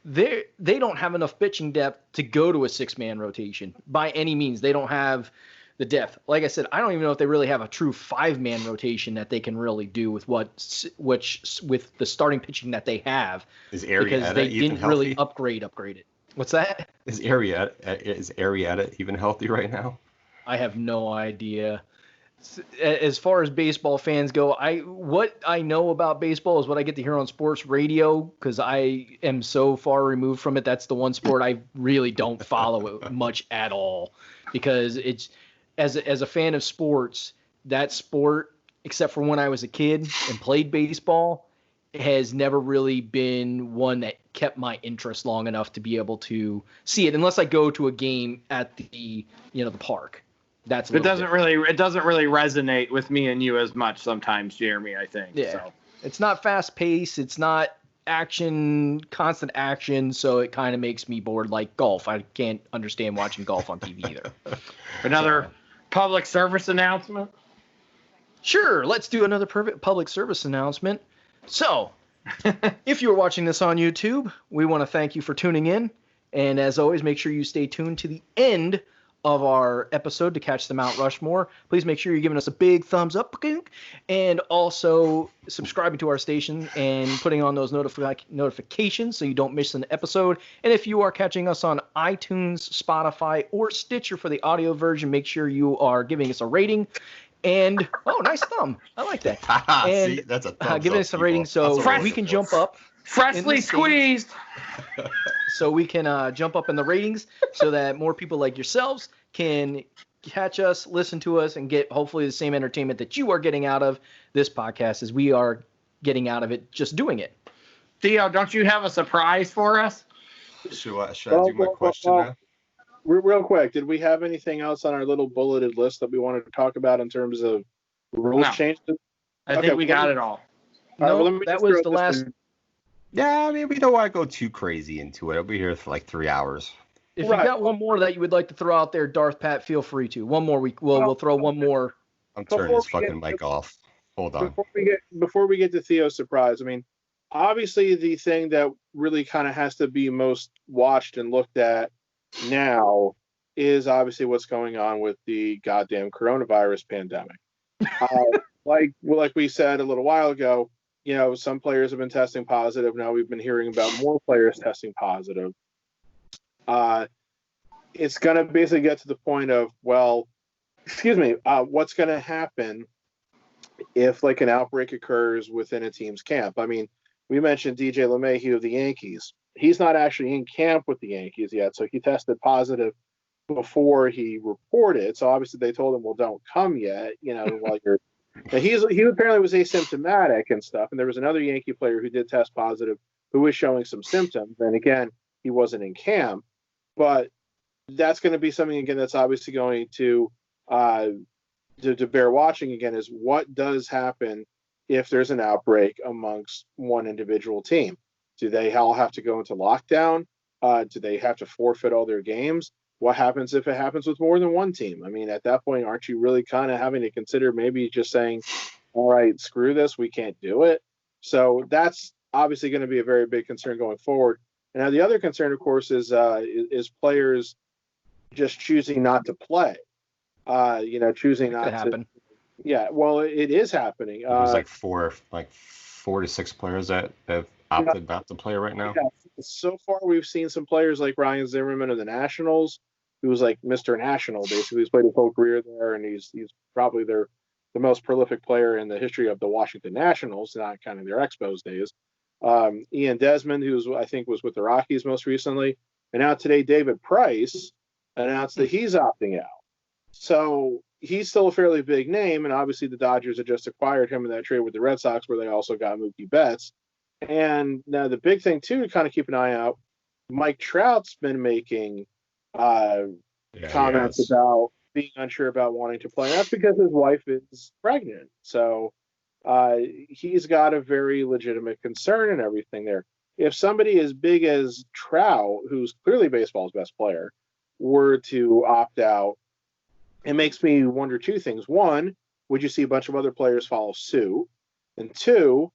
they don't have enough pitching depth to go to a 6-man rotation by any means. They don't have the depth. Like I said, I don't even know if they really have a true 5-man rotation that they can really do with with the starting pitching that they have. Is Arrieta because they even didn't healthy? really upgrade it. What's that? Is Arrieta even healthy right now? I have no idea. As far as baseball fans go, what I know about baseball is what I get to hear on sports radio because I am so far removed from it. That's the one sport I really don't follow it much at all because it's as a fan of sports, that sport, except for when I was a kid and played baseball, has never really been one that kept my interest long enough to be able to see it unless I go to a game at the park. It doesn't really resonate with me and you as much sometimes, Jeremy, I think. Yeah. So. It's not fast paced, it's not constant action, so it kind of makes me bored like golf. I can't understand watching golf on TV either. Another public service announcement? Sure, let's do another public service announcement. So, if you're watching this on YouTube, we want to thank you for tuning in. And as always, make sure you stay tuned to the end of our episode to catch the Mount Rushmore. Please make sure you're giving us a big thumbs up and also subscribing to our station and putting on those notifications so you don't miss an episode. And if you are catching us on iTunes, Spotify, or Stitcher for the audio version, make sure you are giving us a rating. And, nice thumb. I like that. And see, that's a thumbs giving up, us a rating so we can jump up. Freshly squeezed. So we can jump up in the ratings so that more people like yourselves can catch us, listen to us, and get hopefully the same entertainment that you are getting out of this podcast as we are getting out of it just doing it. Theo, don't you have a surprise for us? Should I do my question now? Real quick, did we have anything else on our little bulleted list that we wanted to talk about in terms of rules changes? I think we got it all. No, that was the last. Yeah, I mean, we don't want to go too crazy into it. I'll be here for like 3 hours. If you got one more that you would like to throw out there, Darth Pat, feel free to. One more we'll throw one more. I'm turning this fucking mic off. Hold on. Before we get to Theo's surprise, I mean, obviously the thing that really kind of has to be most watched and looked at now is obviously what's going on with the goddamn coronavirus pandemic. Like we said a little while ago, some players have been testing positive. Now we've been hearing about more players testing positive. It's going to basically get to the point of, what's going to happen if like an outbreak occurs within a team's camp? I mean, we mentioned DJ LeMahieu of the Yankees. He's not actually in camp with the Yankees yet, so he tested positive before he reported. So obviously they told him, well, don't come yet, while you're. And he apparently was asymptomatic and stuff. And there was another Yankee player who did test positive who was showing some symptoms. And again, he wasn't in camp. But that's going to be something, again, that's obviously going to bear watching again, is what does happen if there's an outbreak amongst one individual team. Do they all have to go into lockdown? Do they have to forfeit all their games? What happens if it happens with more than one team? I mean, at that point, aren't you really kind of having to consider maybe just saying, all right, screw this, we can't do it? So that's obviously going to be a very big concern going forward. And now the other concern, of course, is players just choosing not to play. Choosing not to happen. Yeah, well, it is happening. There's like four to six players that have opted not to play right now. Yeah. So far, we've seen some players like Ryan Zimmerman of the Nationals, who was like Mr. National, basically. He's played his whole career there, and he's probably the most prolific player in the history of the Washington Nationals, not kind of their Expos days. Ian Desmond, who I think was with the Rockies most recently, and now today David Price announced that he's opting out. So he's still a fairly big name, and obviously the Dodgers had just acquired him in that trade with the Red Sox, where they also got Mookie Betts. And now the big thing too to kind of keep an eye out, Mike Trout's been making comments about being unsure about wanting to play. That's because his wife is pregnant. So he's got a very legitimate concern and everything there. If somebody as big as Trout, who's clearly baseball's best player, were to opt out, it makes me wonder two things. One, would you see a bunch of other players follow suit? And two,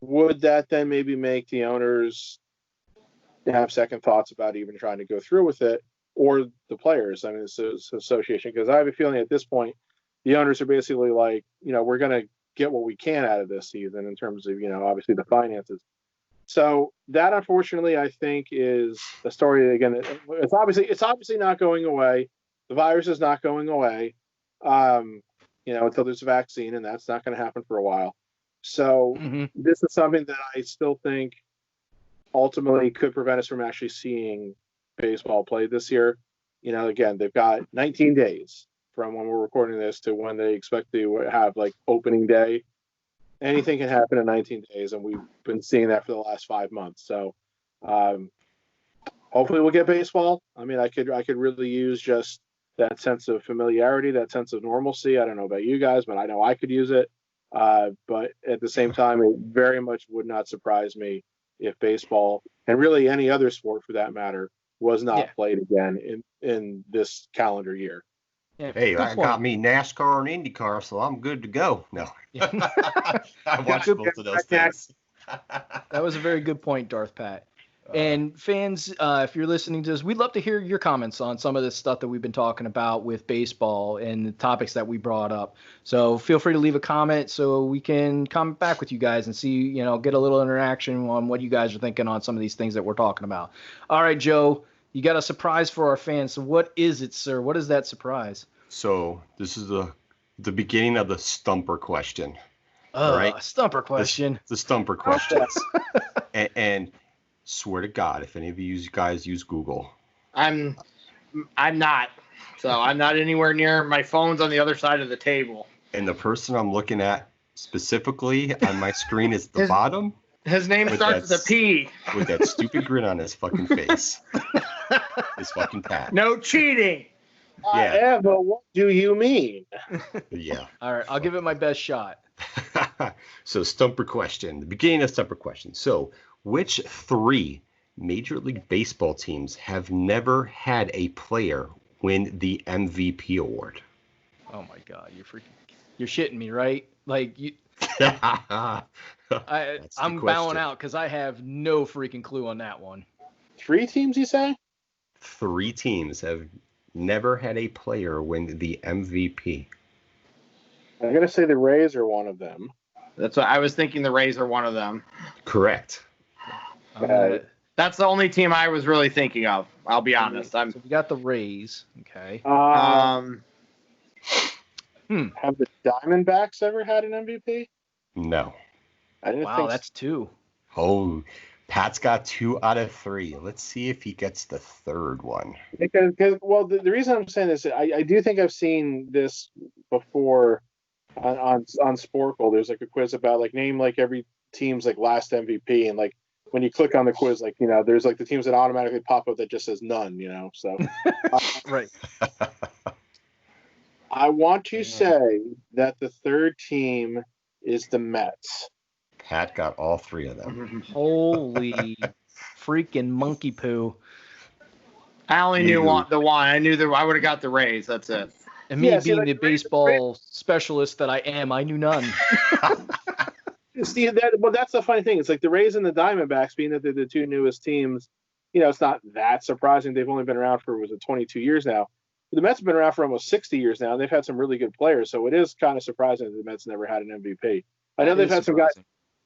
would that then maybe make the owners have second thoughts about even trying to go through with it, or the players? I mean, it's an association, because I have a feeling at this point, the owners are basically like, we're going to get what we can out of this season in terms of, obviously the finances. So that, unfortunately, I think is a story that, again, it's obviously not going away. The virus is not going away, until there's a vaccine, and that's not going to happen for a while. So This is something that I still think ultimately could prevent us from actually seeing baseball played this year. Again, they've got 19 days from when we're recording this to when they expect to have like opening day. Anything can happen in 19 days, and we've been seeing that for the last 5 months. So hopefully we'll get baseball. I mean, I could really use just that sense of familiarity, that sense of normalcy. I don't know about you guys, but I know I could use it. But at the same time, it very much would not surprise me if baseball, and really any other sport for that matter, was not played again in this calendar year. Yeah, hey, I got me NASCAR and IndyCar, so I'm good to go. No, I watched both of those things. That was a very good point, Darth Pat. And fans, if you're listening to this, we'd love to hear your comments on some of this stuff that we've been talking about with baseball and the topics that we brought up. So feel free to leave a comment so we can comment back with you guys and see, get a little interaction on what you guys are thinking on some of these things that we're talking about. All right, Joe, you got a surprise for our fans. So what is it, sir? What is that surprise? So this is the beginning of the stumper question. Oh, right? Stumper question. The stumper questions. and swear to God, if any of you guys use Google. I'm not. So I'm not anywhere near. My phone's on the other side of the table. And the person I'm looking at specifically on my screen is the bottom. His name starts with a P. With that stupid grin on his fucking face. His fucking Pat. No cheating. Yeah. But what do you mean? Yeah. All right, I'll give it my best shot. So stumper question. The beginning of stumper question. So which 3 Major League Baseball teams have never had a player win the MVP award? Oh my God, you're shitting me, right? Like I'm bowing out because I have no freaking clue on that one. 3 teams, you say? 3 teams have never had a player win the MVP. I'm going to say the Rays are one of them. That's what I was thinking. The Rays are one of them. Correct. That's the only team I was really thinking of. I'll be honest. So we got the Rays. Okay. Have the Diamondbacks ever had an MVP? No. I didn't wow, think that's 2. Oh, Pat's got 2 out of 3. Let's see if he gets the 3rd one. Because the reason I'm saying this, I do think I've seen this before on Sporkle. There's like a quiz about like name like every team's like last MVP, and like when you click on the quiz, like there's like the teams that automatically pop up that just says none. So Right. I want to say that the 3rd team is the Mets. Pat got all 3 of them. Holy freaking monkey poo. I only knew the one. I knew that I would have got the Rays. That's it. And me being the baseball specialist that I am, I knew none. See, that's the funny thing. It's like the Rays and the Diamondbacks, being that they're the 2 newest teams, it's not that surprising. They've only been around for, 22 years now. But the Mets have been around for almost 60 years now, and they've had some really good players. So it is kind of surprising that the Mets never had an MVP. I know they've had some guys.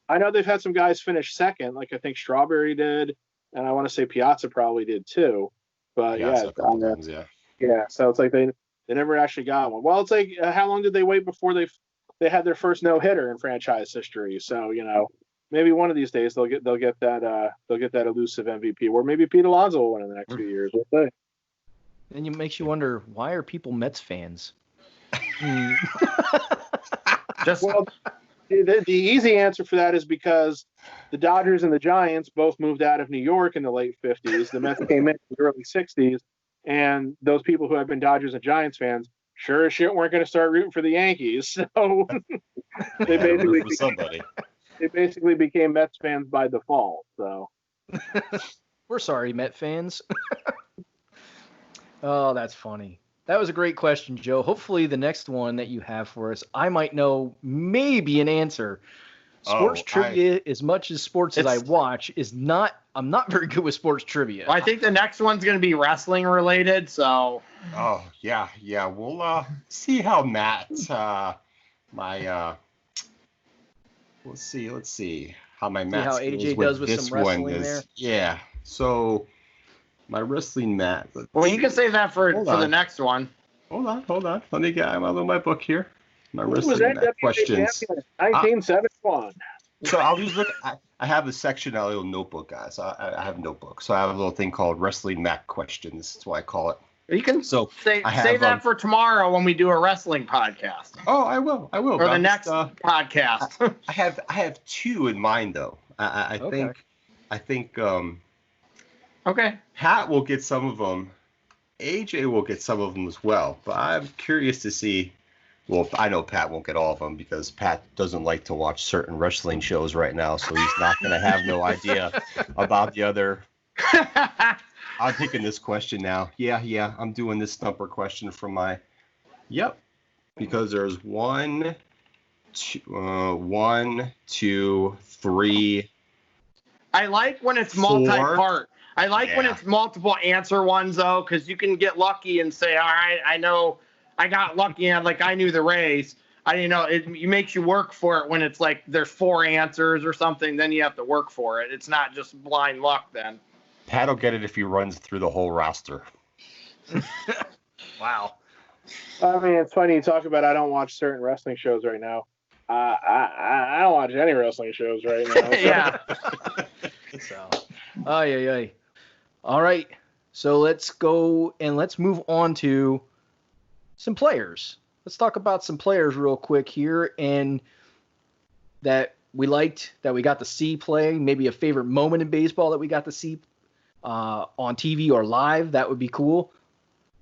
I know they've had some guys finish second, like I think Strawberry did, and I want to say Piazza probably did too. But Piazza a couple times, yeah. So it's like they never actually got one. Well, it's like how long did they wait before they had their first no-hitter in franchise history? So maybe one of these days they'll get that elusive MVP, or maybe Pete Alonso will win in the next few years. We'll see. And it makes you wonder, why are people Mets fans? The easy answer for that is because the Dodgers and the Giants both moved out of New York in the late 50s. The Mets came in the early 60s, and those people who have been Dodgers and Giants fans sure as shit weren't going to start rooting for the Yankees. So they basically became Mets fans by default. So we're sorry, Met fans. Oh, that's funny. That was a great question, Joe. Hopefully the next one that you have for us, I might know maybe an answer. Sports trivia, as much as sports as I watch, I'm not very good with sports trivia. I think the next one's going to be wrestling related, so. Oh, yeah. We'll see how Matt, let's see how my Matt how AJ does with this some wrestling one is. there. Yeah, so my wrestling Matt. Well, you can save that for the next one. Hold on. Let me get my book here. My wrestling Matt questions. 1971. So I'll just look. I have a section, a little notebook, guys. I have a notebook. So I have a little thing called Wrestling Mac Questions. That's why I call it. You can save that for tomorrow when we do a wrestling podcast. Oh, I will. Or the next podcast. I have 2 in mind though. I think. Okay. Pat will get some of them. AJ will get some of them as well. But I'm curious to see. Well, I know Pat won't get all of them because Pat doesn't like to watch certain wrestling shows right now, so he's not going to have no idea about the other. I'm picking this question now. Yeah, I'm doing this stumper question from my. Yep, because there's 1, 2, 3. I like when it's multi-part. I like when it's multiple answer ones though, because you can get lucky and say, all right, I know. I got lucky and I knew the Rays. I didn't know it makes you work for it when it's like there's 4 answers or something. Then you have to work for it. It's not just blind luck then. Pat will get it if he runs through the whole roster. Wow. I mean, it's funny you talk about I don't watch certain wrestling shows right now. I don't watch any wrestling shows right now. Yeah. So, ay. All right. So let's go and let's move on to some players. Let's talk about some players real quick here, and that we liked, that we got to see play, maybe a favorite moment in baseball that we got to see on TV or live. That would be cool.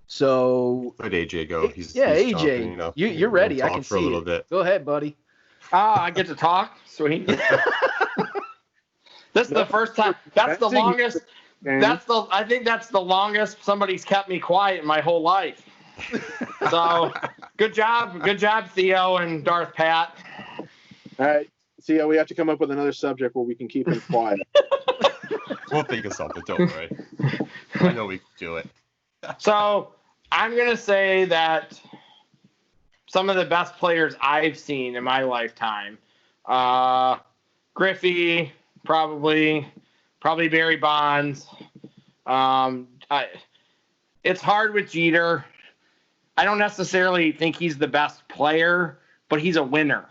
So let AJ go. He's AJ, jumping, you're ready. I can for see a little it. bit. Go ahead, buddy. I get to talk. Sweet. This is the first time. That's the longest. I think that's the longest somebody's kept me quiet in my whole life. So good job Theo and Darth Pat. All right. See, we have to come up with another subject where we can keep him quiet. We'll think of something. Don't worry. I know we can do it. So I'm gonna say that some of the best players I've seen in my lifetime, Griffey, probably Barry Bonds. It's hard with Jeter. I don't necessarily think he's the best player, but he's a winner.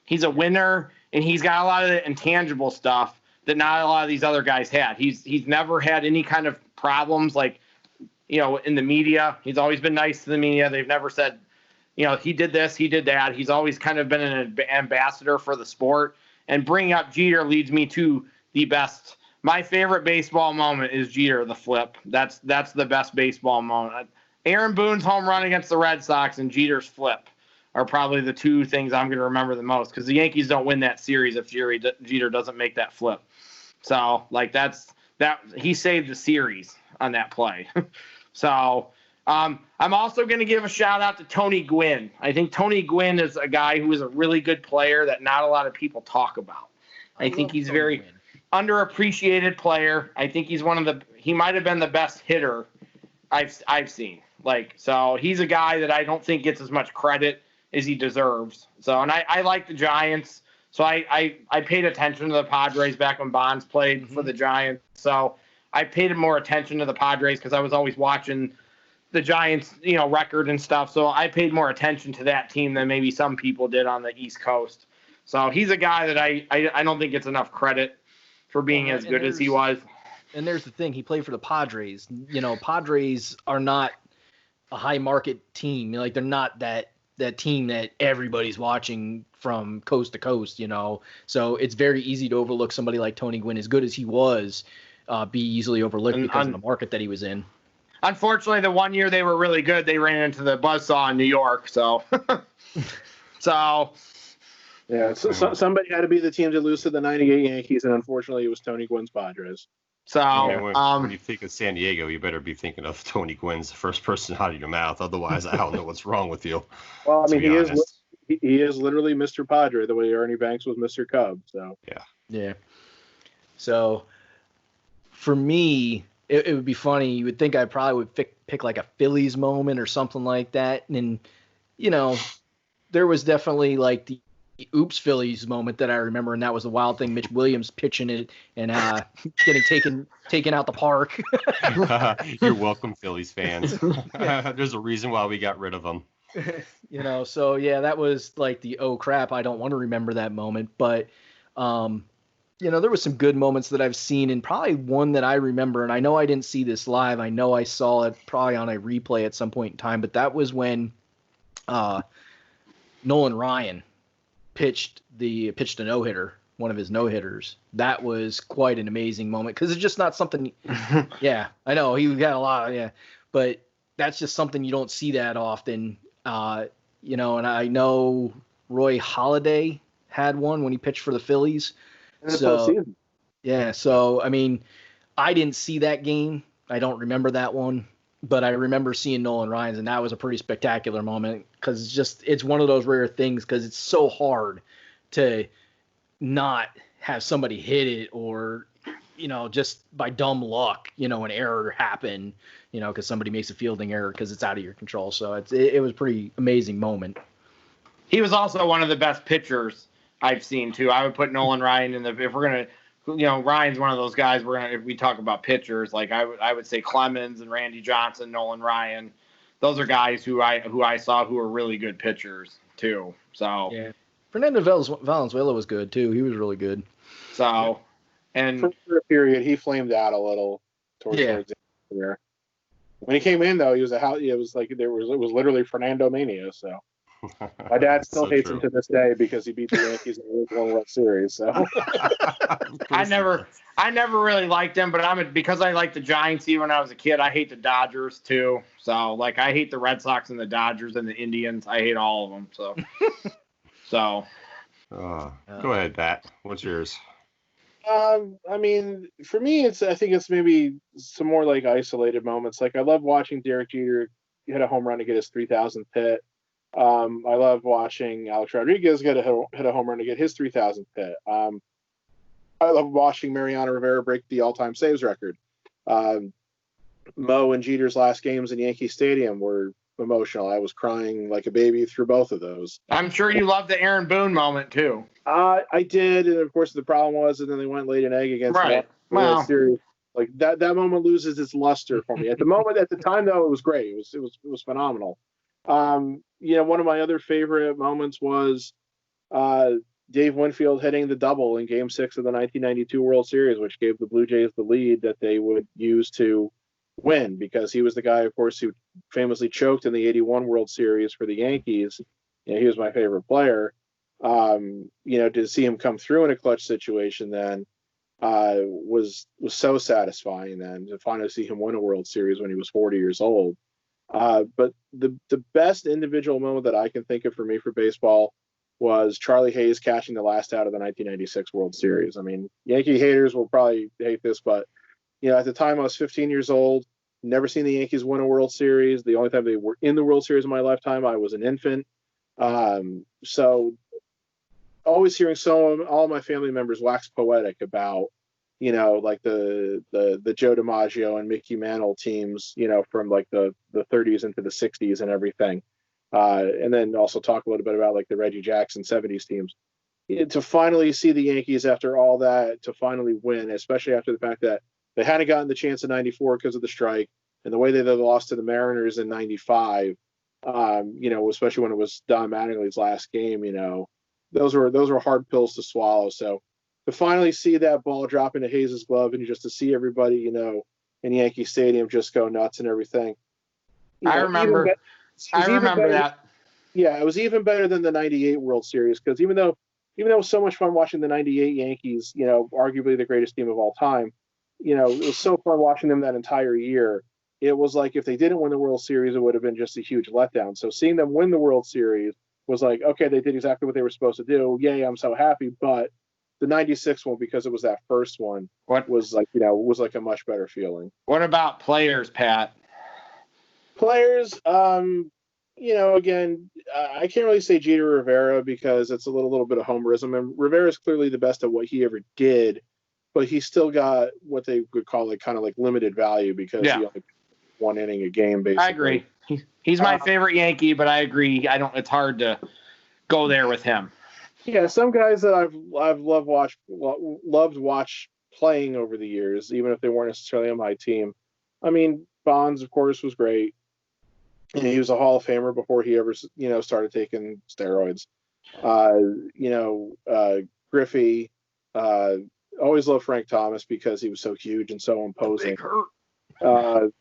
He's a winner, and he's got a lot of the intangible stuff that not a lot of these other guys had. He's never had any kind of problems like, in the media. He's always been nice to the media. They've never said, he did this, he did that. He's always kind of been an ambassador for the sport. And bringing up Jeter leads me to the best. My favorite baseball moment is Jeter, the flip. That's the best baseball moment. Aaron Boone's home run against the Red Sox and Jeter's flip are probably the two things I'm going to remember the most, because the Yankees don't win that series if Jeter doesn't make that flip. So, he saved the series on that play. So, I'm also going to give a shout out to Tony Gwynn. I think Tony Gwynn is a guy who is a really good player that not a lot of people talk about. I think he's very underappreciated player. I think he's he might have been the best hitter I've seen. So he's a guy that I don't think gets as much credit as he deserves. So, and I like the Giants. So I paid attention to the Padres back when Bonds played for the Giants. So I paid more attention to the Padres because I was always watching the Giants, record and stuff. So I paid more attention to that team than maybe some people did on the East Coast. So he's a guy that I don't think gets enough credit for being as good as he was. And there's the thing, he played for the Padres. Padres are not a high market team. They're not that team that everybody's watching from coast to coast, So it's very easy to overlook somebody like Tony Gwynn, as good as he was, be easily overlooked because of the market that he was in. Unfortunately, the one year they were really good, they ran into the buzzsaw in New York. So, yeah, so somebody had to be the team to lose to the '98 Yankees, and unfortunately, it was Tony Gwynn's Padres. So, when you think of San Diego, you better be thinking of Tony Gwynn's the first person out of your mouth. Otherwise, I don't know what's wrong with you. Well, I mean, he is literally Mr. Padre, the way Ernie Banks was Mr. Cub. So yeah. So for me, it would be funny. You would think I probably would pick like a Phillies moment or something like that, and there was definitely like the oops Phillies moment that I remember, and that was the wild thing, Mitch Williams pitching it and getting taken out the park. You're welcome, Phillies fans. There's a reason why we got rid of them. So yeah, that was like the oh crap, I don't want to remember that moment, but there was some good moments that I've seen, and probably one that I remember, and I know I didn't see this live, I know I saw it probably on a replay at some point in time, but that was when Nolan Ryan pitched a no-hitter, one of his no-hitters. That was quite an amazing moment, because it's just not something yeah, I know he got a lot but that's just something you don't see that often. And I know Roy Halladay had one when he pitched for the Phillies. So I mean, I didn't see that game. I don't remember that one, but I remember seeing Nolan Ryan's, and that was a pretty spectacular moment, because it's one of those rare things, because it's so hard to not have somebody hit it, or just by dumb luck, an error happen, because somebody makes a fielding error because it's out of your control. So it was a pretty amazing moment. He was also one of the best pitchers I've seen too. I would put Nolan Ryan if we're gonna, Ryan's one of those guys. If we talk about pitchers, like I would say Clemens and Randy Johnson, Nolan Ryan, those are guys who I saw who were really good pitchers too. So yeah, Fernando Valenzuela was good too. He was really good. So, and for a period, he flamed out a little towards the end there. When he came in though, it was like it was literally Fernando mania. So. My dad still hates him to this day because he beat the Yankees in the World Series. So I never really liked him, but because I liked the Giants even when I was a kid. I hate the Dodgers too. So I hate the Red Sox and the Dodgers and the Indians. I hate all of them. So. Go ahead, Pat. What's yours? I mean, for me, I think it's maybe some more like isolated moments. Like I love watching Derek Jeter hit a home run to get his 3,000th hit. I love watching Alex Rodriguez hit a home run to get his 3,000th hit. I love watching Mariano Rivera break the all-time saves record. Mo and Jeter's last games in Yankee Stadium were emotional. I was crying like a baby through both of those. I'm sure you loved the Aaron Boone moment too. I did, and of course the problem was, and then they went laid an egg against the World Series. Like that moment loses its luster for me. At the time though, it was great. It was phenomenal. One of my other favorite moments was Dave Winfield hitting the double in Game 6 of the 1992 World Series, which gave the Blue Jays the lead that they would use to win, because he was the guy, of course, who famously choked in the 81 World Series for the Yankees. He was my favorite player. To see him come through in a clutch situation then was so satisfying then, to finally see him win a World Series when he was 40 years old. But the best individual moment that I can think of for me for baseball was Charlie Hayes catching the last out of the 1996 World Series. I mean, Yankee haters will probably hate this, but at the time I was 15 years old, never seen the Yankees win a World Series. The only time they were in the World Series in my lifetime, I was an infant. So always hearing all my family members wax poetic about, like the Joe DiMaggio and Mickey Mantle teams, from like the 30s into the 60s and everything. And then also talk a little bit about like the Reggie Jackson 70s teams. To finally see the Yankees after all that, to finally win, especially after the fact that they hadn't gotten the chance in 94 because of the strike, and the way they lost to the Mariners in 95, especially when it was Don Mattingly's last game, those were hard pills to swallow. So to finally see that ball drop into Hayes' glove and just to see everybody, in Yankee Stadium just go nuts and everything. I remember that. Yeah, it was even better than the 98 World Series, because even though it was so much fun watching the 98 Yankees, arguably the greatest team of all time, it was so fun watching them that entire year. It was like if they didn't win the World Series, it would have been just a huge letdown. So seeing them win the World Series was like, okay, they did exactly what they were supposed to do. Yay, I'm so happy. But the 96 one, because it was that first one, was like a much better feeling. What about players, Pat? Players, again, I can't really say Jeter or Rivera because it's a little bit of homerism. And Rivera is clearly the best at what he ever did, but he's still got what they would call like kind of like limited value because he only one inning a game, basically. I agree. He's my favorite Yankee, but I agree. It's hard to go there with him. Yeah, some guys that I've loved watch playing over the years, even if they weren't necessarily on my team. I mean, Bonds, of course, was great. And he was a Hall of Famer before he ever, started taking steroids. Griffey. Always loved Frank Thomas because he was so huge and so imposing. So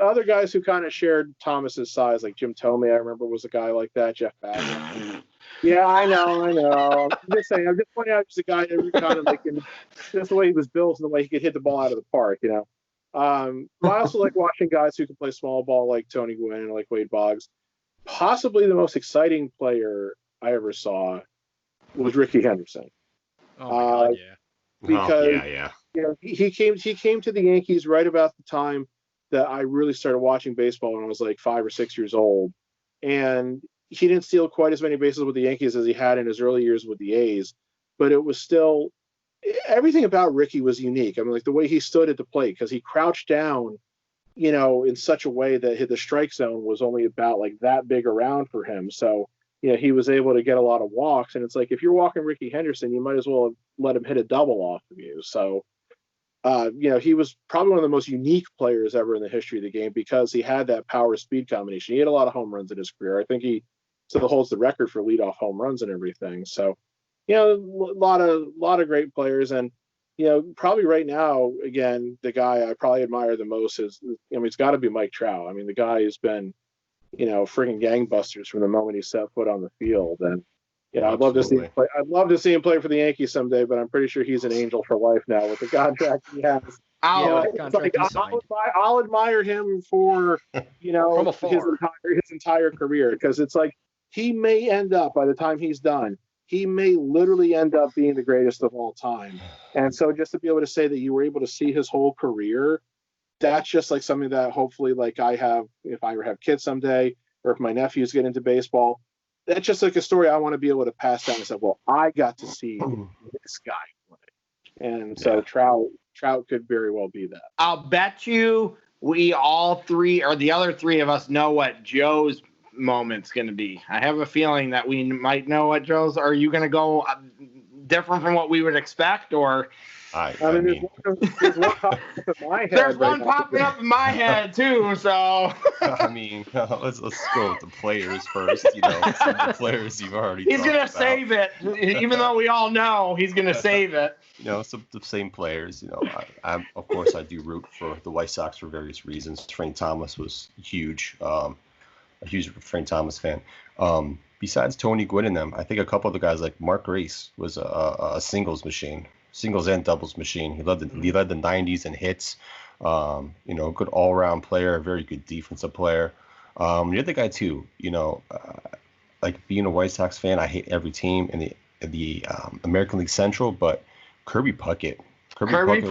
other guys who kind of shared Thomas's size, like Jim Thome, I remember was a guy like that. Jeff Bagwell. Yeah, I know. I'm just pointing out just a guy that kind of like just the way he was built and the way he could hit the ball out of the park. I also like watching guys who can play small ball like Tony Gwynn and like Wade Boggs. Possibly the most exciting player I ever saw was Ricky Henderson. Oh my God, yeah. Because he came to the Yankees right about the time that I really started watching baseball when I was like 5 or 6 years old, and he didn't steal quite as many bases with the Yankees as he had in his early years with the A's, but it was still everything about Ricky was unique. I mean, like the way he stood at the plate, because he crouched down, in such a way that the strike zone was only about like that big around for him. So he was able to get a lot of walks, and it's like if you're walking Ricky Henderson, you might as well let him hit a double off of you. So, he was probably one of the most unique players ever in the history of the game because he had that power speed combination. He had a lot of home runs in his career. I think he still holds the record for leadoff home runs and everything. So, a lot of great players, and probably right now, again, the guy I probably admire the most is, it's got to be Mike Trout. I mean, the guy has been freaking gangbusters from the moment he set foot on the field. And I'd love to see him play. I'd love to see him play for the Yankees someday, but I'm pretty sure he's an angel for life now with the contract he has. I'll admire him for his entire career, because it's like he may end up, by the time he's done, he may literally end up being the greatest of all time. And so just to be able to say that you were able to see his whole career, that's just like something that hopefully, like I have, if I ever have kids someday, or if my nephews get into baseball, that's just like a story I want to be able to pass down and say, well, I got to see this guy play. And so Trout could very well be that. I'll bet you we all three, or the other three of us, know what Joe's moment's going to be. I have a feeling that we might know what Joe's. Are you going to go different from what we would expect, or? I mean, there's one popping up in my head. There's one popping up in my head too. So. I mean, let's go with the players first. You know, some of the players you've already. He's gonna save it, even though we all know he's gonna save it. You know, some the same players. You know, I of course I do root for the White Sox for various reasons. Frank Thomas was huge, a huge Frank Thomas fan. Besides Tony Gwynn and them, I think a couple of the guys like Mark Grace was a singles machine. Singles and doubles machine. He led the 90s in hits. You know, good all-around player, a very good defensive player. The other guy too, you know, like being a White Sox fan, I hate every team in the American League Central, but Kirby Puckett. Kirby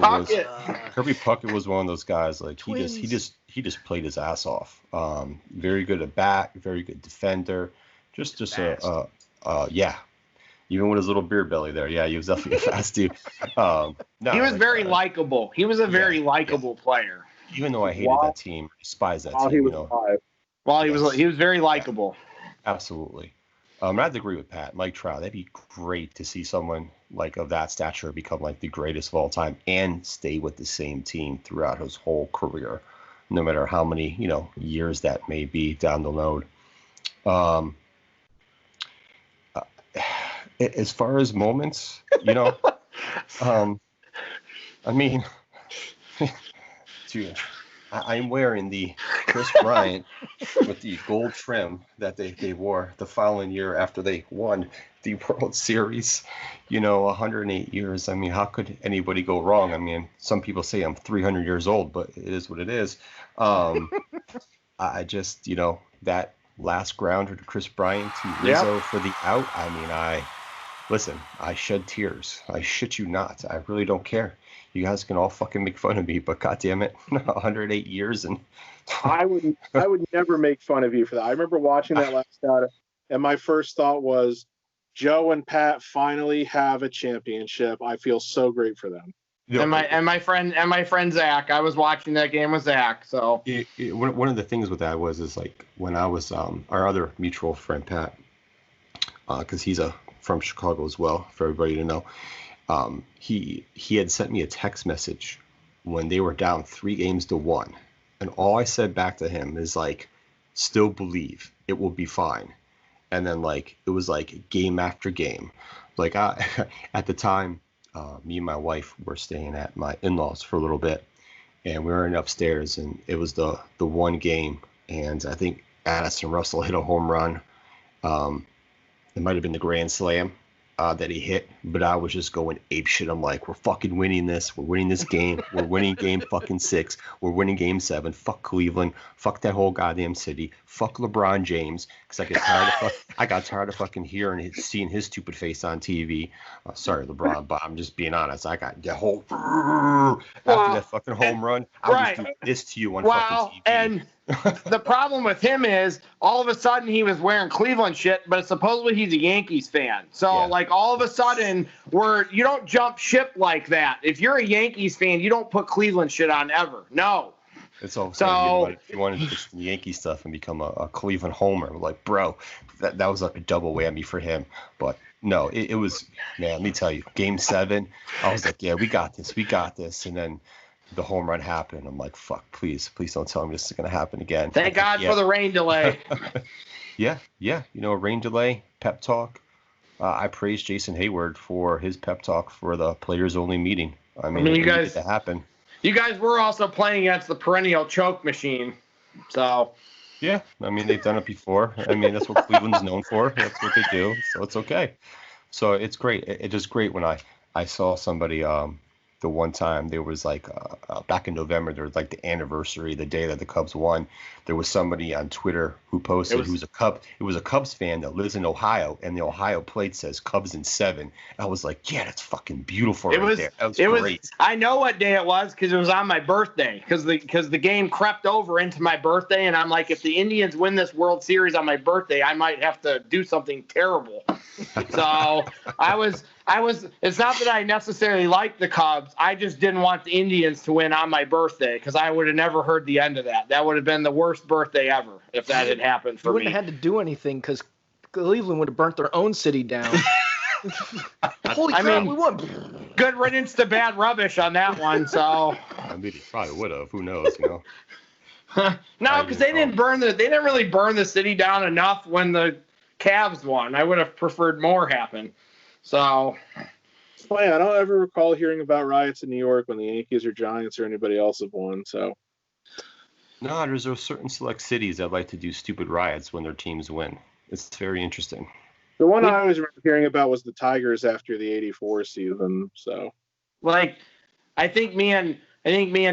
Puckett was one of those guys. Like he just played his ass off. Very good at bat, very good defender. Just yeah. Even with his little beer belly there, yeah, he was definitely a fast dude. No, he was very likable. He was a very likable player. Even though I hated that team, I despised that team. He was alive. Well, he was very likable. Absolutely. I have to agree with Pat. Mike Trout. That'd be great to see someone like of that stature become like the greatest of all time and stay with the same team throughout his whole career, no matter how many years that may be down the road. As far as moments, I mean, dude, I'm wearing the Chris Bryant with the gold trim that they wore the following year after they won the World Series. 108 years. I mean, how could anybody go wrong? I mean, some people say I'm 300 years old, but it is what it is. I just, that last grounder to Chris Bryant to Rizzo for the out. I mean, listen, I shed tears. I shit you not. I really don't care. You guys can all fucking make fun of me, but goddamn it, 108 years and I would never make fun of you for that. I remember watching that last out, and my first thought was, Joe and Pat finally have a championship. I feel so great for them. And my friend Zach. I was watching that game with Zach. So one of the things with that is like when I was our other mutual friend Pat, because he's from Chicago as well, for everybody to know. He had sent me a text message when they were down 3-1, and all I said back to him is like, still believe it will be fine. And then like it was like game after game. Like at the time, me and my wife were staying at my in-laws for a little bit, and we were upstairs, and it was the one game, and I think Addison Russell hit a home run. It might have been the grand slam that he hit, but I was just going apeshit. I'm like, we're fucking winning this. We're winning this game. We're winning game fucking 6. We're winning game 7. Fuck Cleveland. Fuck that whole goddamn city. Fuck LeBron James. Because I got tired of fucking hearing and seeing his stupid face on TV. Sorry, LeBron, but I'm just being honest. I got the whole after that fucking home run. I was doing this to you on fucking TV. And the problem with him is all of a sudden he was wearing Cleveland shit, but supposedly he's a Yankees fan. So like all of a sudden you don't jump ship like that. If you're a Yankees fan, you don't put Cleveland shit on ever. No. It's all so if you wanted to ditch the Yankee stuff and become a Cleveland homer, like bro, that was like a double whammy for him. But no, it was, man, let me tell you, game 7, I was like, yeah, we got this. And then the home run happened. I'm like, fuck, please don't tell me this is going to happen again. Thank God for the rain delay. Yeah. Rain delay, pep talk. I praise Jason Hayward for his pep talk for the players only meeting. I mean you guys, to happen. You guys were also playing against the perennial choke machine. So. Yeah. I mean, they've done it before. I mean, that's what Cleveland's known for. That's what they do. So it's okay. So it's great. It's just great when I saw somebody, the one time there was like back in November, there was like the anniversary, the day that the Cubs won. There was somebody on Twitter who posted who's a Cub. It was a Cubs fan that lives in Ohio, and the Ohio plate says Cubs in 7. I was like, yeah, that's fucking beautiful there. That was great. I know what day it was because it was on my birthday. Because the game crept over into my birthday, and I'm like, if the Indians win this World Series on my birthday, I might have to do something terrible. So I was. It's not that I necessarily liked the Cubs. I just didn't want the Indians to win on my birthday because I would have never heard the end of that. That would have been the worst birthday ever if that had happened for me. You wouldn't have had to do anything because Cleveland would have burnt their own city down. Holy crap, we won. Good riddance to bad rubbish on that one. So I mean, he probably would have. Who knows? You know. No, because they didn't really burn the city down enough when the Cavs won. I would have preferred more happen. So, it's funny, I don't ever recall hearing about riots in New York when the Yankees or Giants or anybody else have won. So, no, there's certain select cities that like to do stupid riots when their teams win. It's very interesting. The one I always remember hearing about was the Tigers after the '84 season. So, like, I think me and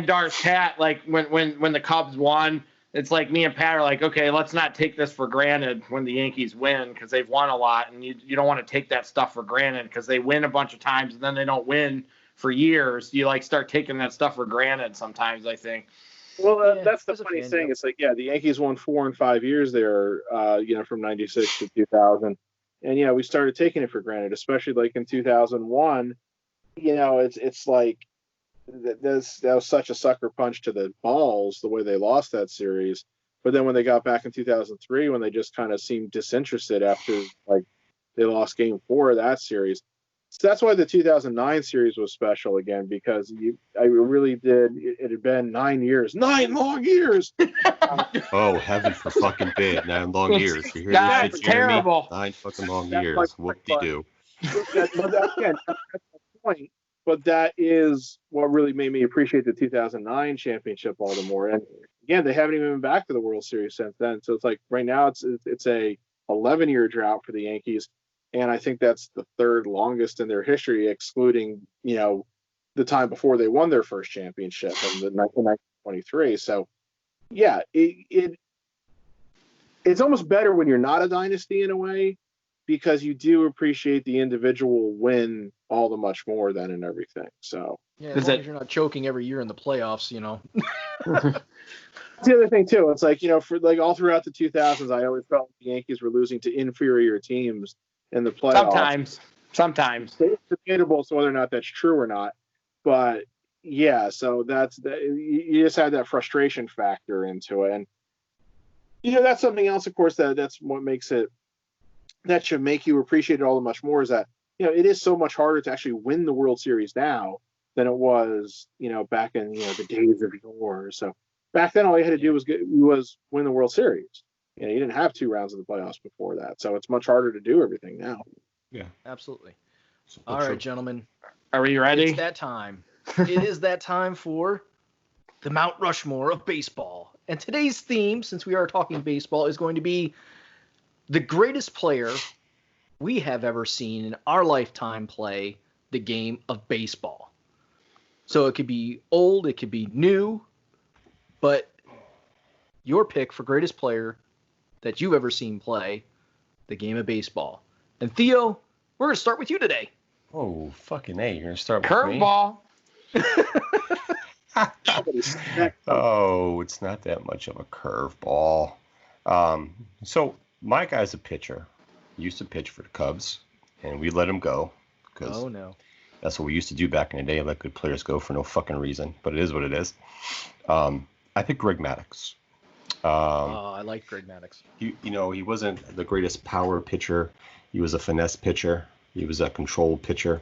Darth Pat, like when the Cubs won. It's like me and Pat are like, okay, let's not take this for granted when the Yankees win because they've won a lot, and you don't want to take that stuff for granted because they win a bunch of times and then they don't win for years. You like start taking that stuff for granted sometimes, I think. Well, that's the funny thing. It's like, yeah, the Yankees won 4 and 5 years there, from '96 to 2000, and yeah, we started taking it for granted, especially like in 2001. It's like. That was such a sucker punch to the balls the way they lost that series. But then when they got back in 2003, when they just kind of seemed disinterested after like they lost Game 4 of that series, so that's why the 2009 series was special again, because I really did. It had been 9 long years. Oh, heaven for fucking bid, 9 long years. You hear that's this shit, Jeremy? terrible. 9 fucking long years. Whoop-de-doo. That's the point. But that is what really made me appreciate the 2009 championship all the more. And again, they haven't even been back to the World Series since then. So it's like right now it's a 11-year drought for the Yankees, and I think that's the third longest in their history, excluding the time before they won their first championship in 1923. So yeah, it's almost better when you're not a dynasty in a way, because you do appreciate the individual win all the much more than in everything. So yeah, as long as you're not choking every year in the playoffs, That's the other thing too. It's like, for like all throughout the 2000s, I always felt the Yankees were losing to inferior teams in the playoffs. Sometimes. It's debatable so whether or not that's true or not. But yeah, so you just had that frustration factor into it. And that's something else, of course, that's what makes it. That should make you appreciate it all the much more, is that, it is so much harder to actually win the World Series now than it was, back in, the days of yore. So back then, all you had to do was win the World Series. You didn't have 2 rounds of the playoffs before that. So it's much harder to do everything now. Yeah, absolutely. All right, gentlemen. Are we ready? It's that time. It is that time for the Mount Rushmore of baseball. And today's theme, since we are talking baseball, is going to be the greatest player we have ever seen in our lifetime play the game of baseball. So it could be old, it could be new, but your pick for greatest player that you've ever seen play the game of baseball. And Theo, we're going to start with you today. Oh, fucking A. You're going to start with Curveball. Oh, it's not that much of a curveball. So my guy's a pitcher. He used to pitch for the Cubs, and we let him go because that's what we used to do back in the day. Let good players go for no fucking reason, but it is what it is. I picked Greg Maddux. I like Greg Maddux. He wasn't the greatest power pitcher. He was a finesse pitcher. He was a controlled pitcher.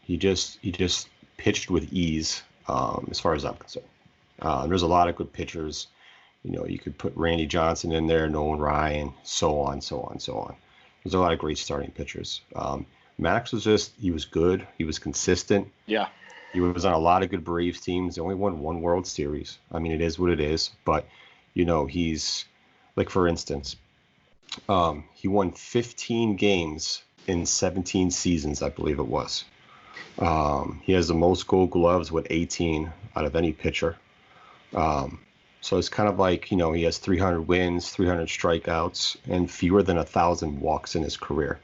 He just pitched with ease, as far as I'm concerned. There's a lot of good pitchers. You could put Randy Johnson in there, Nolan Ryan, so on. There's a lot of great starting pitchers. Maddux he was good. He was consistent. Yeah. He was on a lot of good Braves teams. They only won 1 World Series. I mean, it is what it is. But, he's, like, for instance, he won 15 games in 17 seasons, I believe it was. He has the most Gold Gloves with 18 out of any pitcher. So it's kind of like, he has 300 wins, 300 strikeouts, and fewer than 1,000 walks in his career.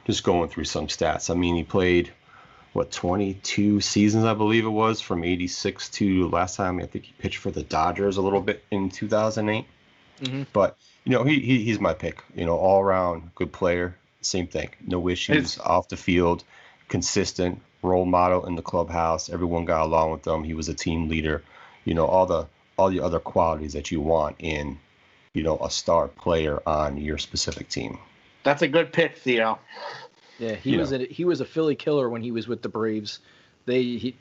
Just going through some stats. I mean, he played, 22 seasons, I believe it was, from 86 to last time. I think he pitched for the Dodgers a little bit in 2008. Mm-hmm. But, he's my pick. All around good player. Same thing. No issues off the field. Consistent role model in the clubhouse. Everyone got along with him. He was a team leader. All the other qualities that you want in, a star player on your specific team. That's a good pick, Theo. Yeah, he was a Philly killer when he was with the Braves. If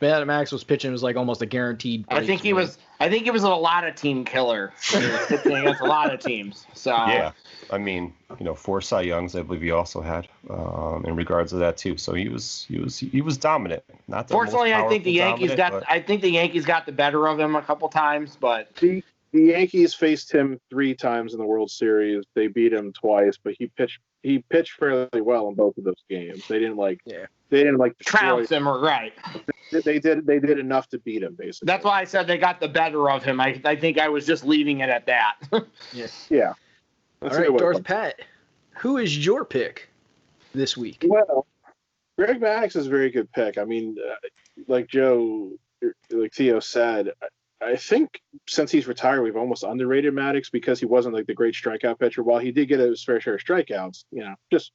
Max was pitching, it was like almost a guaranteed. I think he was a lot of team killer. He was pitching against a lot of teams. So yeah, I mean, 4 Cy Youngs, I believe he also had in regards to that too. So he was dominant. Not the fortunately, most I think the Yankees got the better of him a couple times, but the Yankees faced him 3 times in the World Series. They beat him twice, but he pitched fairly well in both of those games. They didn't trounce him, or right. They did enough to beat him, basically. That's why I said they got the better of him. I think I was just leaving it at that. Yeah. All right, Darth Pat, who is your pick this week? Well, Greg Maddux is a very good pick. I mean, like Theo said, I think since he's retired, we've almost underrated Maddux because he wasn't like the great strikeout pitcher. While he did get his fair share of strikeouts, just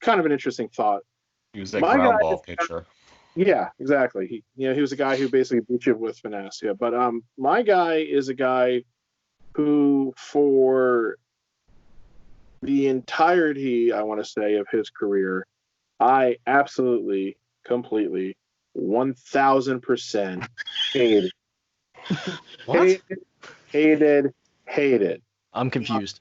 kind of an interesting thought. He was that ground ball pitcher. Yeah, exactly. He was a guy who basically beat you with finesse. Yeah, but my guy is a guy who, for the entirety, I want to say, of his career, I absolutely, completely, 1,000% hated. What? Hated. I'm confused.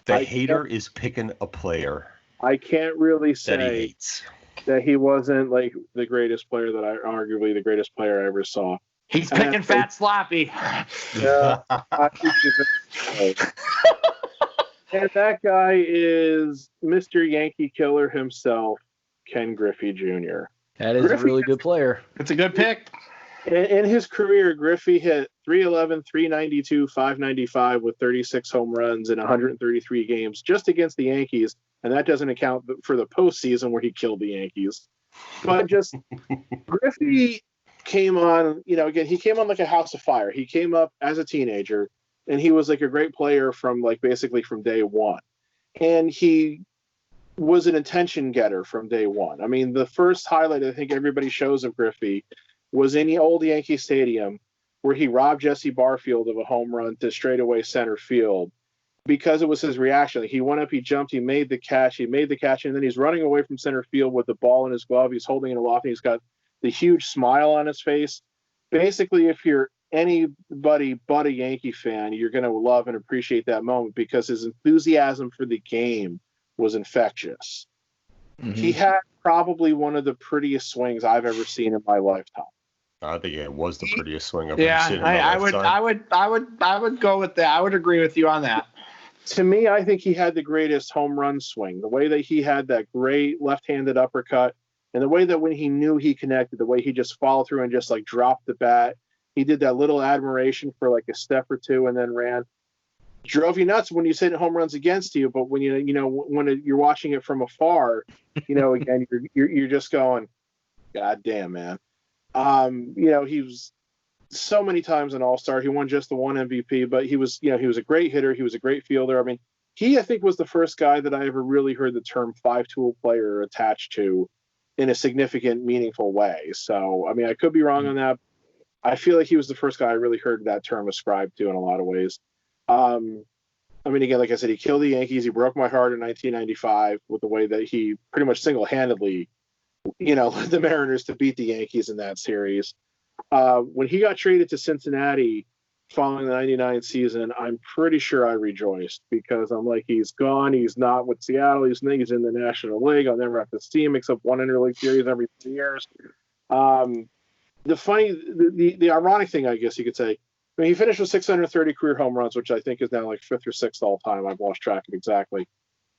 The hater is picking a player. I can't really say that he hates. That he wasn't like the greatest player arguably the greatest player I ever saw. He's picking Fat Sloppy. Yeah. And that guy is Mr. Yankee Killer himself, Ken Griffey Jr. That is a really good player. It's a good pick. In his career, Griffey hit 311, 392, 595 with 36 home runs in 133 games just against the Yankees. And that doesn't account for the postseason where he killed the Yankees. But just Griffey came on, again, he came on like a house of fire. He came up as a teenager, and he was like a great player from basically from day one. And he was an attention getter from day one. I mean, the first highlight I think everybody shows of Griffey was in the old Yankee Stadium where he robbed Jesse Barfield of a home run to straightaway center field because it was his reaction. He went up, he jumped, he made the catch, and then he's running away from center field with the ball in his glove. He's holding it aloft, and he's got the huge smile on his face. Basically, if you're anybody but a Yankee fan, you're going to love and appreciate that moment because his enthusiasm for the game was infectious. Mm-hmm. He had probably one of the prettiest swings I've ever seen in my lifetime. I think it was the prettiest swing I've ever seen in my lifetime. I would go with that. I would agree with you on that. To me, I think he had the greatest home run swing. The way that he had that great left-handed uppercut, and the way that when he knew he connected, the way he just followed through and just like dropped the bat. He did that little admiration for like a step or two and then ran. Drove you nuts when you hit home runs against you, but when when you're watching it from afar, again you're just going, God damn, man. He was so many times an all-star. He won just the one MVP, but he was a great hitter. He was a great fielder. I mean, I think was the first guy that I ever really heard the term 5-tool player attached to in a significant, meaningful way. So, I mean, I could be wrong on that. I feel like he was the first guy I really heard that term ascribed to in a lot of ways. I mean, again, like I said, he killed the Yankees. He broke my heart in 1995 with the way that he pretty much single-handedly, led the Mariners to beat the Yankees in that series. When he got traded to Cincinnati following the 99 season, I'm pretty sure I rejoiced because I'm like, he's gone. He's not with Seattle. He's in the National League. I'll never have to see him except one interleague series every 2 years. The ironic thing, I guess you could say, I mean, he finished with 630 career home runs, which I think is now like 5th or 6th all time. I've lost track of exactly.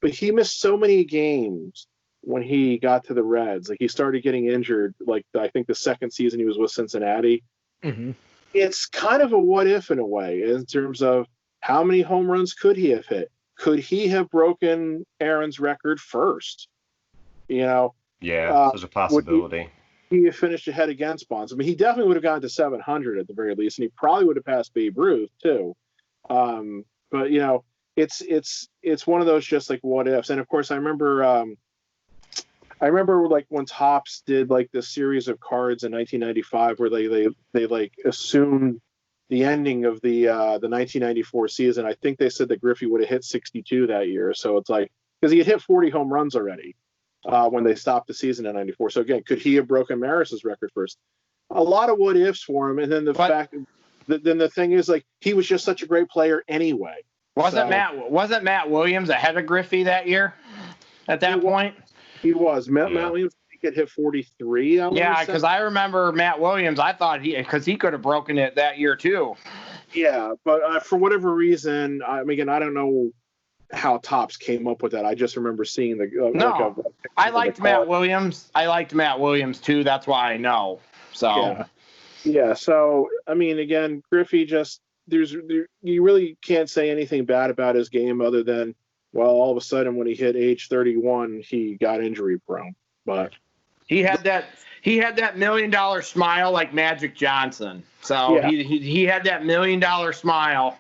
But he missed so many games when he got to the Reds. Like, he started getting injured, like, I think the second season he was with Cincinnati. Mm-hmm. It's kind of a what if in a way, in terms of how many home runs could he have hit? Could he have broken Aaron's record first? Yeah, there's a possibility. He have finished ahead against Bonds. I mean, he definitely would have gotten to 700 at the very least, and he probably would have passed Babe Ruth too. But it's one of those just like what ifs. And of course, I remember like when Topps did like this series of cards in 1995 where they like assumed the ending of the 1994 season. I think they said that Griffey would have hit 62 that year. So it's like, because he had hit 40 home runs already when they stopped the season in 94. So again, could he have broken Maris's record first? A lot of what ifs for him. And then then the thing is, like, he was just such a great player anyway. Wasn't Matt Williams ahead of Griffey that year at that point? He was. Matt Williams could hit 43. Yeah, because I remember Matt Williams. I thought he could have broken it that year too. Yeah, but for whatever reason, I don't know how Topps came up with that. I just remember seeing the. I liked Matt Williams. I liked Matt Williams too. That's why I know. So. Yeah. So I mean, again, Griffey just you really can't say anything bad about his game other than, well, all of a sudden when he hit age 31, he got injury prone. But he had that $1 million smile like Magic Johnson. So he had that $1 million smile.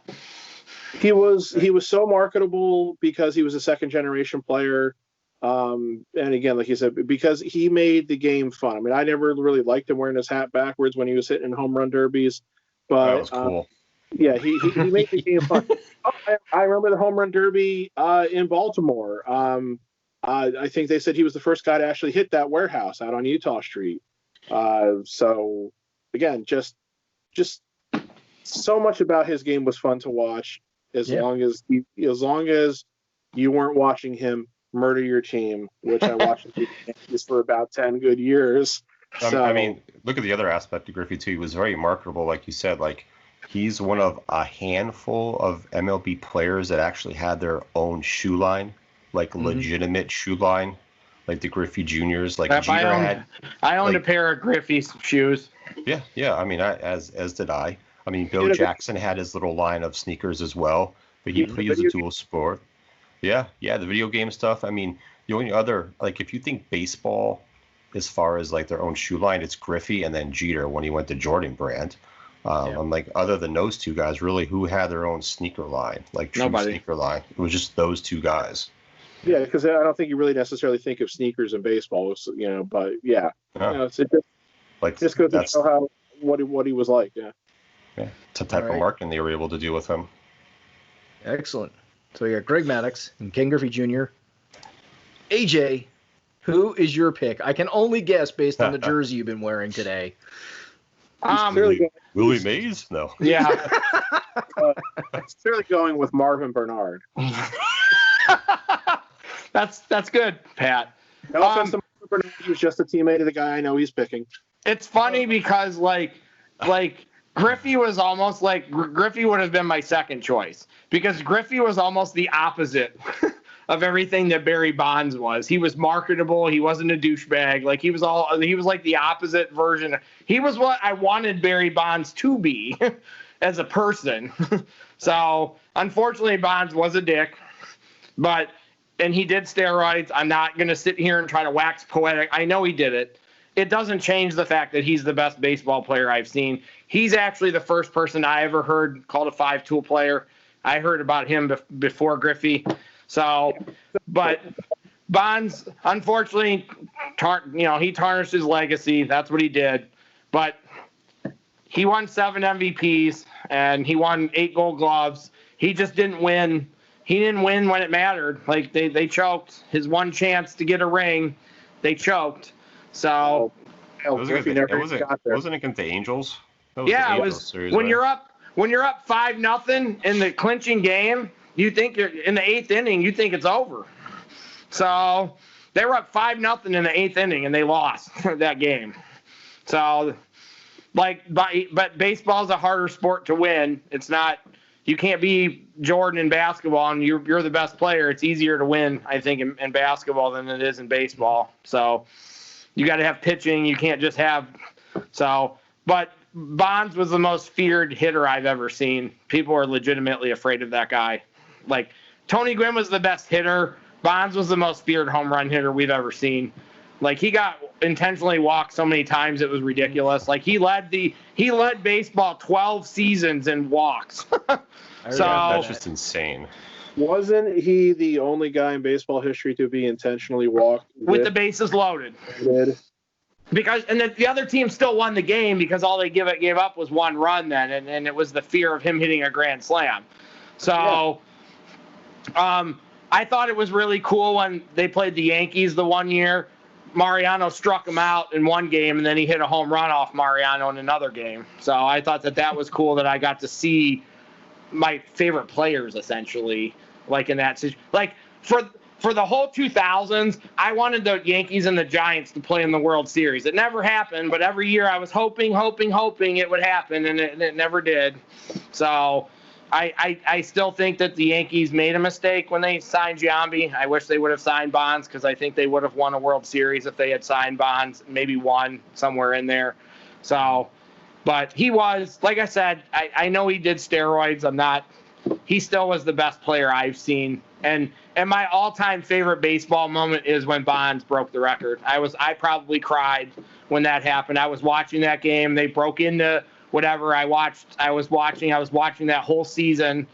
He was so marketable because he was a second generation player. And again, like you said, because he made the game fun. I mean, I never really liked him wearing his hat backwards when he was hitting home run derbies, but that was cool. Yeah, he made the game fun. I remember the home run derby in Baltimore. I think they said he was the first guy to actually hit that warehouse out on Utah Street. So again, just so much about his game was fun to watch. As long as you weren't watching him murder your team, which I watched for about 10 good years. So, I mean, look at the other aspect of Griffey too. He was very marketable, like you said. Like, he's one of a handful of MLB players that actually had their own shoe line, like legitimate shoe line, like the Griffey Juniors. Like Jeter I owned a pair of Griffey's shoes. Yeah. I mean, as did I. I mean, Bill Jackson had his little line of sneakers as well, but he was a dual sport. Yeah, the video game stuff. I mean, the only other, like, if you think baseball, as far as like their own shoe line, it's Griffey and then Jeter when he went to Jordan Brand. I'm like, other than those two guys, really, who had their own sneaker line, like true sneaker line? It was just those two guys. Yeah, because I don't think you really necessarily think of sneakers in baseball, but yeah. It just goes to show what he was like. Yeah. It's the type of marketing they were able to do with him. Excellent. So we got Greg Maddux and Ken Griffey Jr. AJ, who is your pick? I can only guess based on the jersey you've been wearing today. Willie Mays? No. Yeah. It's clearly going with Marvin Bernard. That's good, Pat. No offense to Marvin Bernard. He was just a teammate of the guy I know he's picking. It's funny because like Griffey was almost like Griffey would have been my second choice because Griffey was almost the opposite of everything that Barry Bonds was. He was marketable. He wasn't a douchebag. Like he was like the opposite version. He was what I wanted Barry Bonds to be as a person. So unfortunately, Bonds was a dick, and he did steroids. I'm not going to sit here and try to wax poetic. I know he did it. It doesn't change the fact that he's the best baseball player I've seen. He's actually the first person I ever heard called a 5-tool player. I heard about him before Griffey. So, but Bonds, unfortunately, he tarnished his legacy. That's what he did. But he won 7 MVPs and he won 8 Gold Gloves. He just didn't win. He didn't win when it mattered. Like they choked. His one chance to get a ring, they choked. So it wasn't against the Angels. Yeah, it was when you're up 5-0 in the clinching game. You think you're in the 8th inning. You think it's over. So they were up 5-0 in the 8th inning and they lost that game. So but baseball's a harder sport to win. It's not you can't be Jordan in basketball and you're the best player. It's easier to win, I think, in basketball than it is in baseball. So you got to have pitching. You can't just have but Bonds was the most feared hitter I've ever seen. People are legitimately afraid of that guy. Like, Tony Gwynn was the best hitter. Bonds was the most feared home run hitter we've ever seen. Like, he got intentionally walked so many times it was ridiculous. Like, he led baseball 12 seasons in walks. That's just insane. Wasn't he the only guy in baseball history to be intentionally walked with the bases loaded? Because the other team still won the game because all they gave up was one run then, and it was the fear of him hitting a grand slam. So, I thought it was really cool when they played the Yankees the one year. Mariano struck him out in one game, and then he hit a home run off Mariano in another game. So I thought that was cool that I got to see my favorite players essentially, like in that situation. Like for the whole 2000s, I wanted the Yankees and the Giants to play in the World Series. It never happened, but every year I was hoping it would happen, and it never did. So I still think that the Yankees made a mistake when they signed Giambi. I wish they would have signed Bonds because I think they would have won a World Series if they had signed Bonds, maybe won somewhere in there. So, but he was, like I said, I know he did steroids. He still was the best player I've seen. And my all-time favorite baseball moment is when Bonds broke the record. I probably cried when that happened. I was watching that game. They broke into whatever I was watching that whole season.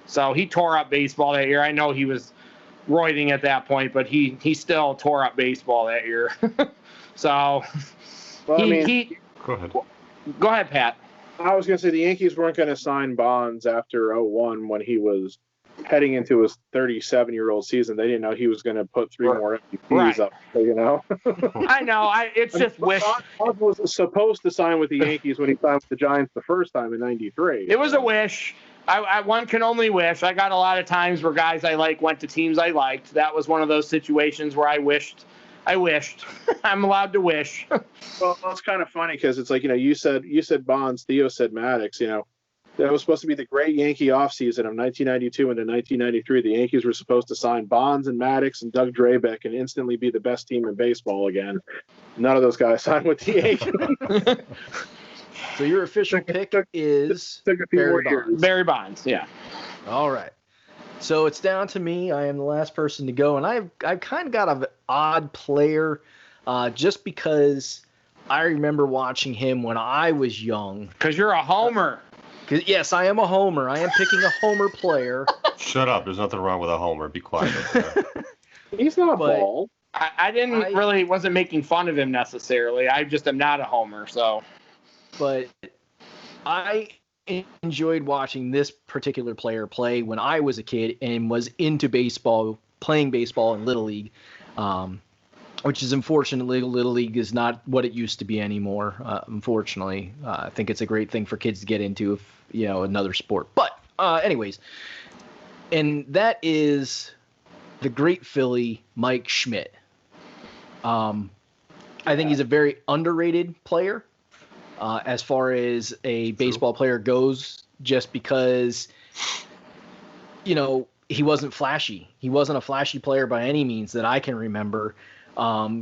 So he tore up baseball that year. I know he was roiding at that point, but he still tore up baseball that year. So well, go ahead, Pat. I was going to say the Yankees weren't going to sign Bonds after 2001 when he was heading into his 37-year-old season. They didn't know he was going to put 3 more MVPs up. You know. I know. It's just wish. Bonds was supposed to sign with the Yankees when he signed with the Giants the first time in '93. It was a wish. One can only wish. I got a lot of times where guys I like went to teams I liked. That was one of those situations where I wished. I'm allowed to wish. Well, it's kind of funny because it's like, you said Bonds, Theo said Maddox. That was supposed to be the great Yankee offseason of 1992 into 1993. The Yankees were supposed to sign Bonds and Maddox and Doug Drabeck and instantly be the best team in baseball again. None of those guys signed with the Yankees. So your official pick is Barry Bonds. Yeah. All right. So it's down to me. I am the last person to go, and I've kind of got an odd player, just because I remember watching him when I was young. Because you're a homer. Yes, I am a homer. I am picking a homer player. Shut up. There's nothing wrong with a homer. Be quiet. He's not bald. I wasn't making fun of him necessarily. I just am not a homer, so. But I enjoyed watching this particular player play when I was a kid and was into baseball, playing baseball in Little League, which is unfortunately Little League is not what it used to be anymore. Unfortunately, I think it's a great thing for kids to get into, another sport. But anyways, and that is the great Philly Mike Schmidt. I think he's a very underrated player. As far as a baseball player goes, just because, he wasn't flashy. He wasn't a flashy player by any means that I can remember.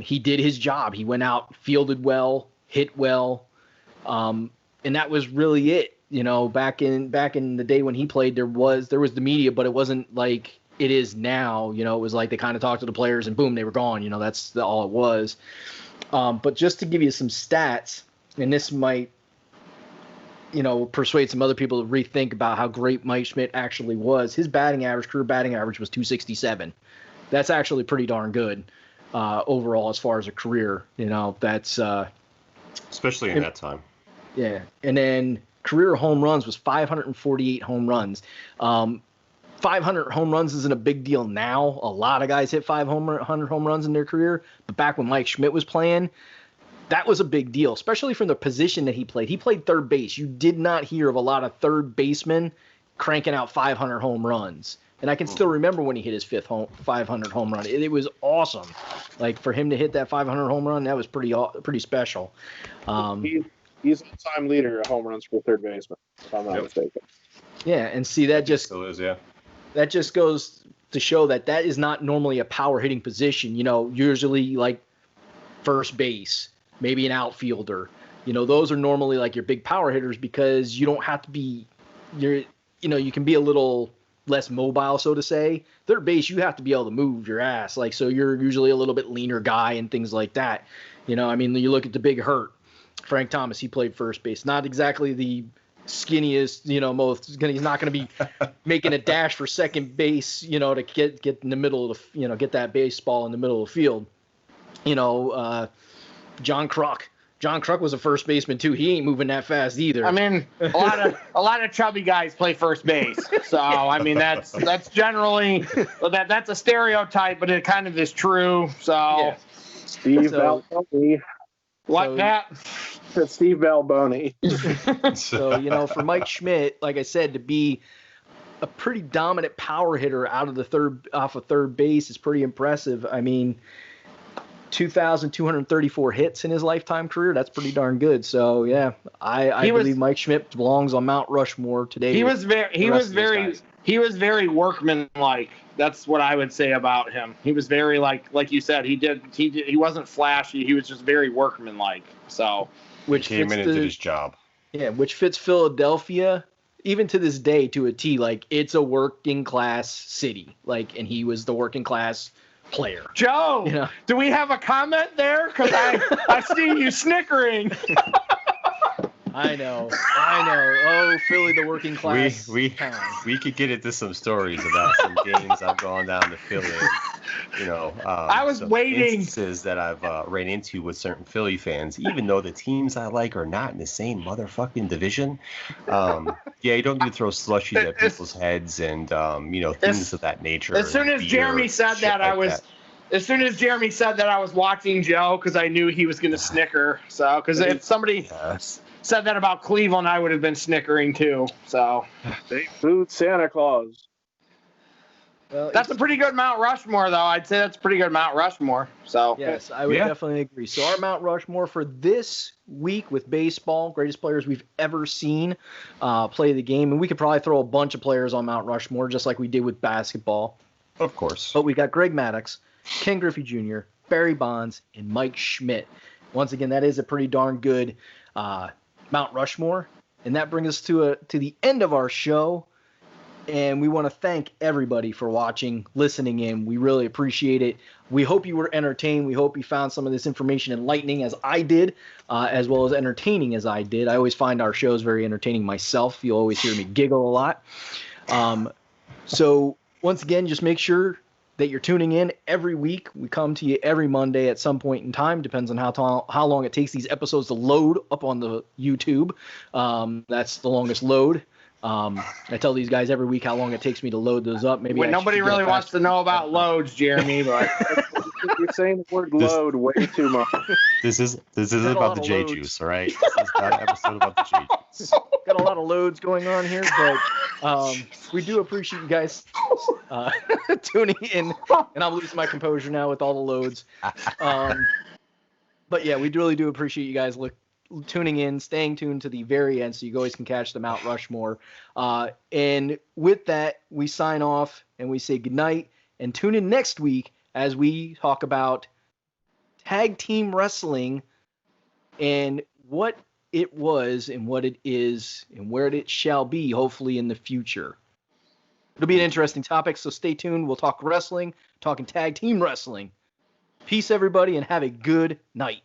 He did his job. He went out, fielded well, hit well, and that was really it. Back in the day when he played, there was the media, but it wasn't like it is now. It was like they kind of talked to the players and boom, they were gone. That's all it was. But just to give you some stats. And this might, persuade some other people to rethink about how great Mike Schmidt actually was. His career batting average was 267. That's actually pretty darn good overall as far as a career. That's especially in that time. Yeah, and then career home runs was 548 home runs. 500 home runs isn't a big deal now. A lot of guys hit 500 home runs in their career, but back when Mike Schmidt was playing, that was a big deal, especially from the position that he played. He played third base. You did not hear of a lot of third basemen cranking out 500 home runs. And I can still remember when he hit his 500 home run. It was awesome. Like, for him to hit that 500 home run, that was pretty special. He's all-time leader of home runs for third baseman, if I'm not mistaken. Yeah, and see that just still is, yeah. That just goes to show that is not normally a power hitting position. Usually like first base, maybe an outfielder. Those are normally like your big power hitters because you don't have to be you can be a little less mobile, so to say. Third base, you have to be able to move your ass. Like, so you're usually a little bit leaner guy and things like that. You look at the Big Hurt, Frank Thomas, he played first base. Not exactly the skinniest, he's not going to be making a dash for second base, to get in the middle of the, get that baseball in the middle of the field. John Kruk was a first baseman too. He ain't moving that fast either. I mean, a lot of chubby guys play first base. So I mean, that's generally that's a stereotype, but it kind of is true. So yeah. Steve Balboni. What, Pat? Steve Balboni. So for Mike Schmidt, like I said, to be a pretty dominant power hitter off of third base is pretty impressive. I mean, 2,234 hits in his lifetime career. That's pretty darn good. So yeah, I believe Mike Schmidt belongs on Mount Rushmore today. He was very workmanlike. That's what I would say about him. He was very like you said. He wasn't flashy. He was just very workmanlike. So which came in and did his job. Yeah, which fits Philadelphia even to this day to a T. Like, it's a working class city. Like, and he was the working class player. Joe, do we have a comment there? Because I see you snickering. I know. Oh, Philly, the working class. We could get into some stories about some games I've gone down to Philly. I was waiting. Instances that I've ran into with certain Philly fans, even though the teams I like are not in the same motherfucking division. You don't need to throw slushies at people's heads and things of that nature. As soon as Jeremy said that, As soon as Jeremy said that, I was watching Joe because I knew he was going to snicker. So, because if somebody said that about Cleveland, I would have been snickering too. So, they booed Santa Claus. Well, that's a pretty good Mount Rushmore, though. I'd say that's a pretty good Mount Rushmore. So yes, I would definitely agree. So our Mount Rushmore for this week with baseball, greatest players we've ever seen play the game, and we could probably throw a bunch of players on Mount Rushmore just like we did with basketball. Of course. But we got Greg Maddux, Ken Griffey Jr., Barry Bonds, and Mike Schmidt. Once again, that is a pretty darn good Mount Rushmore, and that brings us to the end of our show. And we want to thank everybody for watching, listening in. We really appreciate it. We hope you were entertained. We hope you found some of this information enlightening as I did, as well as entertaining as I did. I always find our shows very entertaining myself. You'll always hear me giggle a lot. So once again, just make sure that you're tuning in every week. We come to you every Monday at some point in time. Depends on how long it takes these episodes to load up on the YouTube. That's the longest load. I tell these guys every week how long it takes me to load those up. Maybe nobody really wants to know about loads, Jeremy, but you're saying the word load way too much. This is about the J Juice, all right? This is not an episode about the J Juice. Got a lot of loads going on here, but we do appreciate you guys tuning in, and I'm losing my composure now with all the loads. But yeah, we really do appreciate you guys tuning in, staying tuned to the very end so you always can catch the Mount Rushmore. And with that, we sign off and we say goodnight, and tune in next week as we talk about tag team wrestling and what it was and what it is and where it shall be, hopefully in the future. It'll be an interesting topic, so stay tuned. We'll talk wrestling, talking tag team wrestling. Peace, everybody, and have a good night.